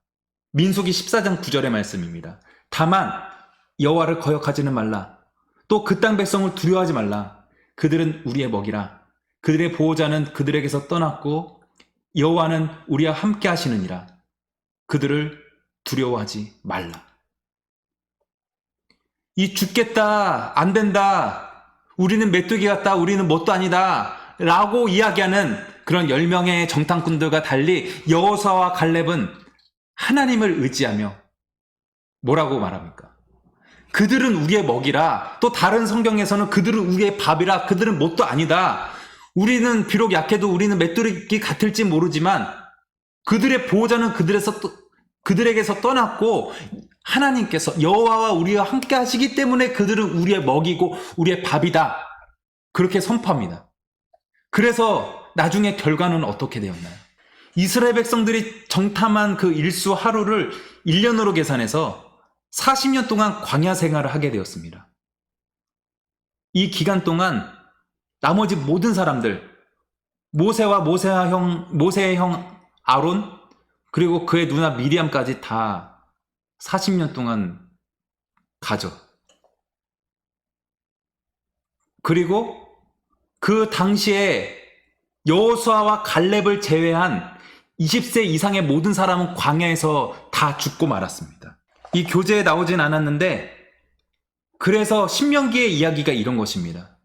[SPEAKER 1] 민수기 14장 9절의 말씀입니다. 다만 여호와를 거역하지는 말라. 또 그 땅 백성을 두려워하지 말라. 그들은 우리의 먹이라. 그들의 보호자는 그들에게서 떠났고 여호와는 우리와 함께 하시느니라. 그들을 두려워하지 말라. 이 죽겠다, 안 된다, 우리는 메뚜기 같다, 우리는 뭣도 아니다 라고 이야기하는 그런 10명의 정탐꾼들과 달리 여호수아와 갈렙은 하나님을 의지하며 뭐라고 말합니까? 그들은 우리의 먹이라. 또 다른 성경에서는 그들은 우리의 밥이라. 그들은 뭣도 아니다. 우리는 비록 약해도 우리는 메뚜기 같을지 모르지만 그들의 보호자는 그들에게서 떠났고 하나님께서 여호와와 우리와 함께 하시기 때문에 그들은 우리의 먹이고 우리의 밥이다. 그렇게 선포합니다. 그래서 나중에 결과는 어떻게 되었나요? 이스라엘 백성들이 정탐한 그 일수 하루를 1년으로 계산해서 40년 동안 광야 생활을 하게 되었습니다. 이 기간 동안 나머지 모든 사람들, 모세와 모세의 형 아론, 그리고 그의 누나 미리암까지 다 40년 동안 가죠. 그리고 그 당시에 여호수아와 갈렙을 제외한 20세 이상의 모든 사람은 광야에서 다 죽고 말았습니다. 이 교재에 나오진 않았는데 그래서 신명기의 이야기가 이런 것입니다.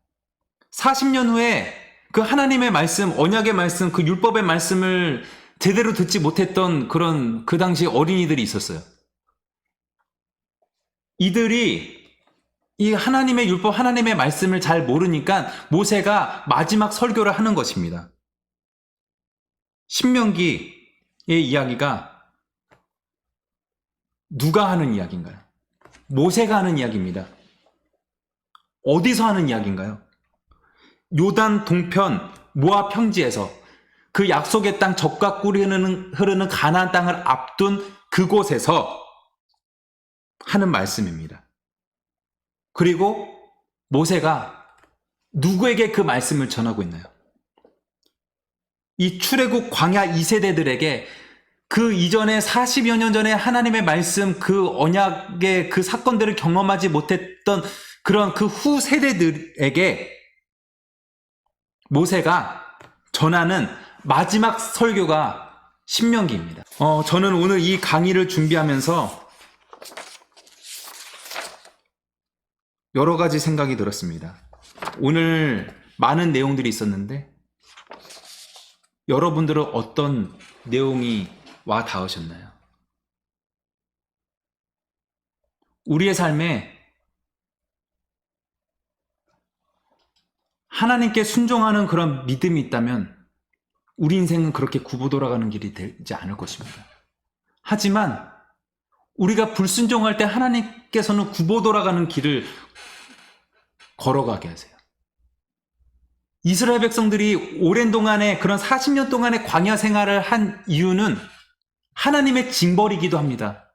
[SPEAKER 1] 40년 후에 그 하나님의 말씀, 언약의 말씀, 그 율법의 말씀을 제대로 듣지 못했던 그런 그 당시 어린이들이 있었어요. 이들이 이 하나님의 율법, 하나님의 말씀을 잘 모르니까 모세가 마지막 설교를 하는 것입니다. 신명기의 이야기가 누가 하는 이야기인가요? 모세가 하는 이야기입니다. 어디서 하는 이야기인가요? 요단 동편 모압 평지에서 그 약속의 땅 젖과 꿀이 흐르는 가나안 땅을 앞둔 그곳에서 하는 말씀입니다. 그리고 모세가 누구에게 그 말씀을 전하고 있나요? 이 출애굽 광야 2세대들에게 그 이전에 40여 년 전에 하나님의 말씀, 그 언약의 그 사건들을 경험하지 못했던 그런 그 후 세대들에게 모세가 전하는 마지막 설교가 신명기입니다. 저는 오늘 이 강의를 준비하면서 여러 가지 생각이 들었습니다. 오늘 많은 내용들이 있었는데 여러분들은 어떤 내용이 와 닿으셨나요? 우리의 삶에 하나님께 순종하는 그런 믿음이 있다면 우리 인생은 그렇게 굽어 돌아가는 길이 되지 않을 것입니다. 하지만 우리가 불순종할 때 하나님께서는 굽어 돌아가는 길을 걸어가게 하세요. 이스라엘 백성들이 오랜 동안에 그런 40년 동안의 광야 생활을 한 이유는 하나님의 징벌이기도 합니다.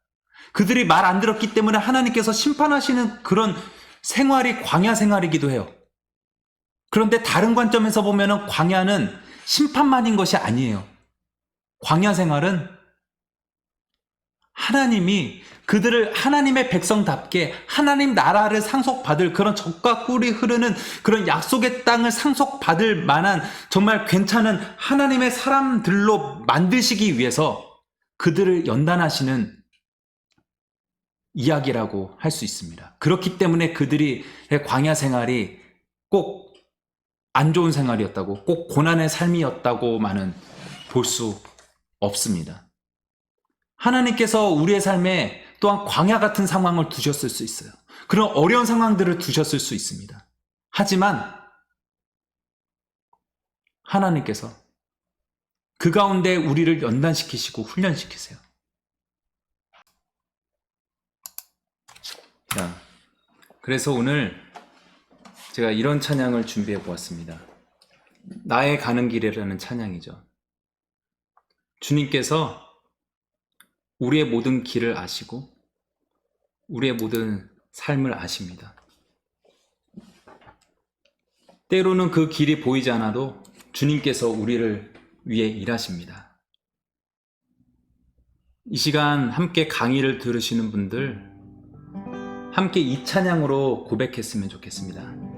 [SPEAKER 1] 그들이 말 안 들었기 때문에 하나님께서 심판하시는 그런 생활이 광야 생활이기도 해요. 그런데 다른 관점에서 보면 광야는 심판만인 것이 아니에요. 광야 생활은 하나님이 그들을 하나님의 백성답게 하나님 나라를 상속받을 그런 젖과 꿀이 흐르는 그런 약속의 땅을 상속받을 만한 정말 괜찮은 하나님의 사람들로 만드시기 위해서 그들을 연단하시는 이야기라고 할 수 있습니다. 그렇기 때문에 그들의 광야 생활이 꼭 안 좋은 생활이었다고, 꼭 고난의 삶이었다고만은 볼 수 없습니다. 하나님께서 우리의 삶에 또한 광야 같은 상황을 두셨을 수 있어요. 그런 어려운 상황들을 두셨을 수 있습니다. 하지만 하나님께서 그 가운데 우리를 연단시키시고 훈련시키세요. 자, 그래서 오늘 제가 이런 찬양을 준비해 보았습니다. 나의 가는 길이라는 찬양이죠. 주님께서 우리의 모든 길을 아시고 우리의 모든 삶을 아십니다. 때로는 그 길이 보이지 않아도 주님께서 우리를 위해 일하십니다. 이 시간 함께 강의를 들으시는 분들 함께 이 찬양으로 고백했으면 좋겠습니다.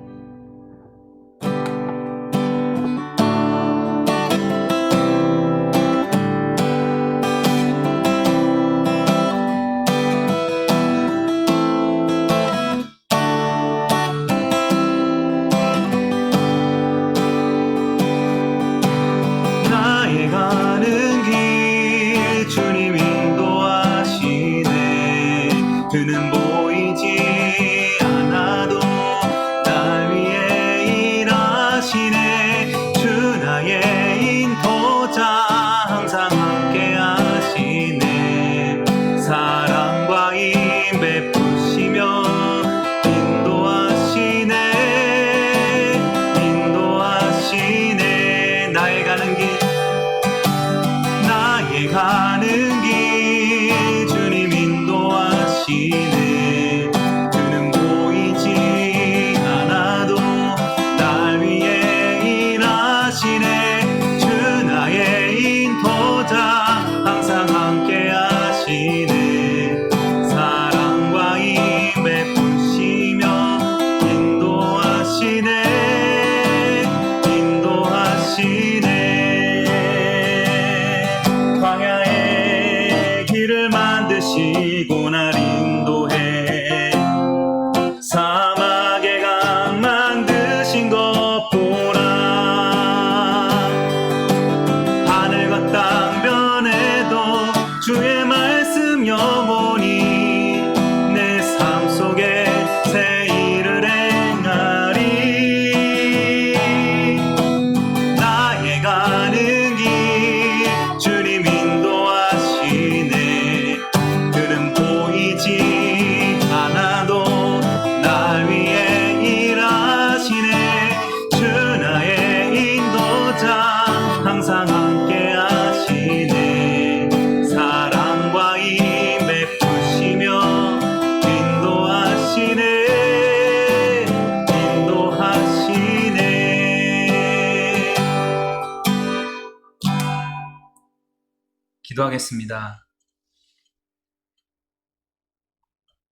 [SPEAKER 1] 기도하겠습니다.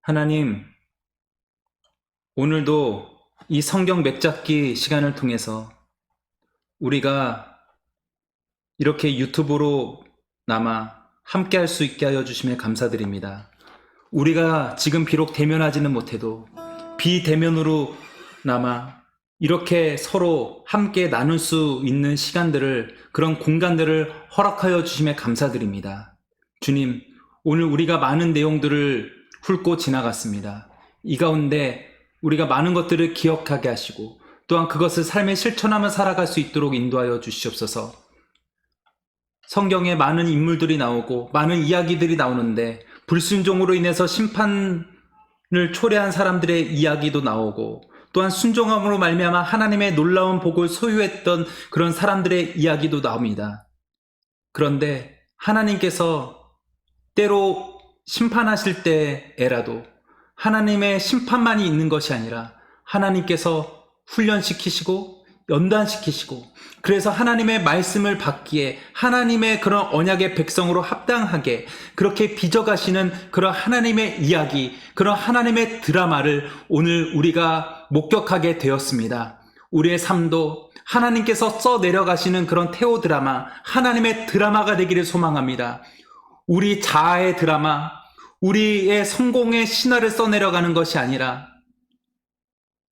[SPEAKER 1] 하나님, 오늘도 이 성경 맺잡기 시간을 통해서 우리가 이렇게 유튜브로 남아 함께 할 수 있게 하여 주심에 감사드립니다. 우리가 지금 비록 대면하지는 못해도 비대면으로 남아 이렇게 서로 함께 나눌 수 있는 시간들을, 그런 공간들을 허락하여 주심에 감사드립니다. 주님, 오늘 우리가 많은 내용들을 훑고 지나갔습니다. 이 가운데 우리가 많은 것들을 기억하게 하시고 또한 그것을 삶에 실천하며 살아갈 수 있도록 인도하여 주시옵소서. 성경에 많은 인물들이 나오고 많은 이야기들이 나오는데 불순종으로 인해서 심판을 초래한 사람들의 이야기도 나오고 또한 순종함으로 말미암아 하나님의 놀라운 복을 소유했던 그런 사람들의 이야기도 나옵니다. 그런데 하나님께서 때로 심판하실 때에라도 하나님의 심판만이 있는 것이 아니라 하나님께서 훈련시키시고 연단시키시고 그래서 하나님의 말씀을 받기에 하나님의 그런 언약의 백성으로 합당하게 그렇게 빚어가시는 그런 하나님의 이야기, 그런 하나님의 드라마를 오늘 우리가 목격하게 되었습니다. 우리의 삶도 하나님께서 써내려가시는 그런 테오 드라마, 하나님의 드라마가 되기를 소망합니다. 우리 자아의 드라마, 우리의 성공의 신화를 써내려가는 것이 아니라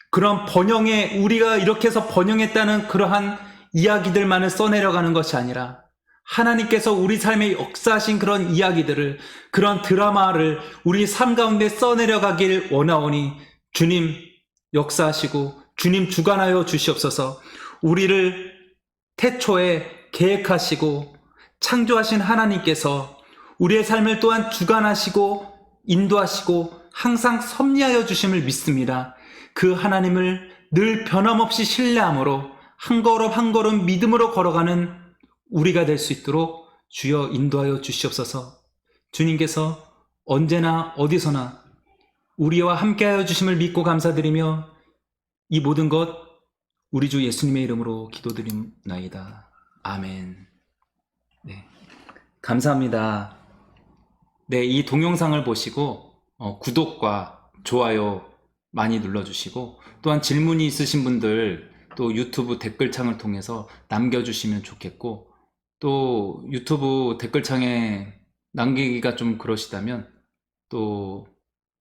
[SPEAKER 1] 그런 번영의, 우리가 이렇게 해서 번영했다는 그러한 이야기들만을 써내려가는 것이 아니라 하나님께서 우리 삶에 역사하신 그런 이야기들을, 그런 드라마를 우리 삶 가운데 써내려가길 원하오니 주님 역사하시고 주님 주관하여 주시옵소서. 우리를 태초에 계획하시고 창조하신 하나님께서 우리의 삶을 또한 주관하시고 인도하시고 항상 섭리하여 주심을 믿습니다. 그 하나님을 늘 변함없이 신뢰함으로 한 걸음 한 걸음 믿음으로 걸어가는 우리가 될 수 있도록 주여 인도하여 주시옵소서. 주님께서 언제나 어디서나 우리와 함께하여 주심을 믿고 감사드리며 이 모든 것 우리 주 예수님의 이름으로 기도드립나이다. 아멘. 네, 감사합니다. 네, 이 동영상을 보시고 구독과 좋아요 많이 눌러주시고 또한 질문이 있으신 분들 또 유튜브 댓글창을 통해서 남겨주시면 좋겠고 또 유튜브 댓글창에 남기기가 좀 그러시다면 또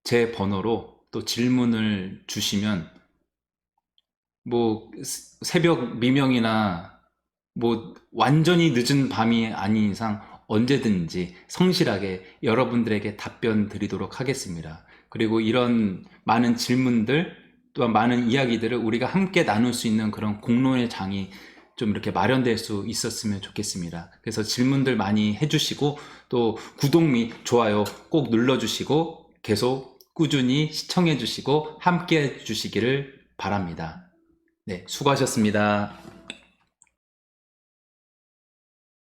[SPEAKER 1] 제 번호로 또 질문을 주시면 뭐 새벽 미명이나 뭐 완전히 늦은 밤이 아닌 이상 언제든지 성실하게 여러분들에게 답변 드리도록 하겠습니다. 그리고 이런 많은 질문들 또한 많은 이야기들을 우리가 함께 나눌 수 있는 그런 공론의 장이 좀 이렇게 마련될 수 있었으면 좋겠습니다. 그래서 질문들 많이 해주시고 또 구독 및 좋아요 꼭 눌러주시고 계속 꾸준히 시청해 주시고 함께 해 주시기를 바랍니다. 네, 수고하셨습니다.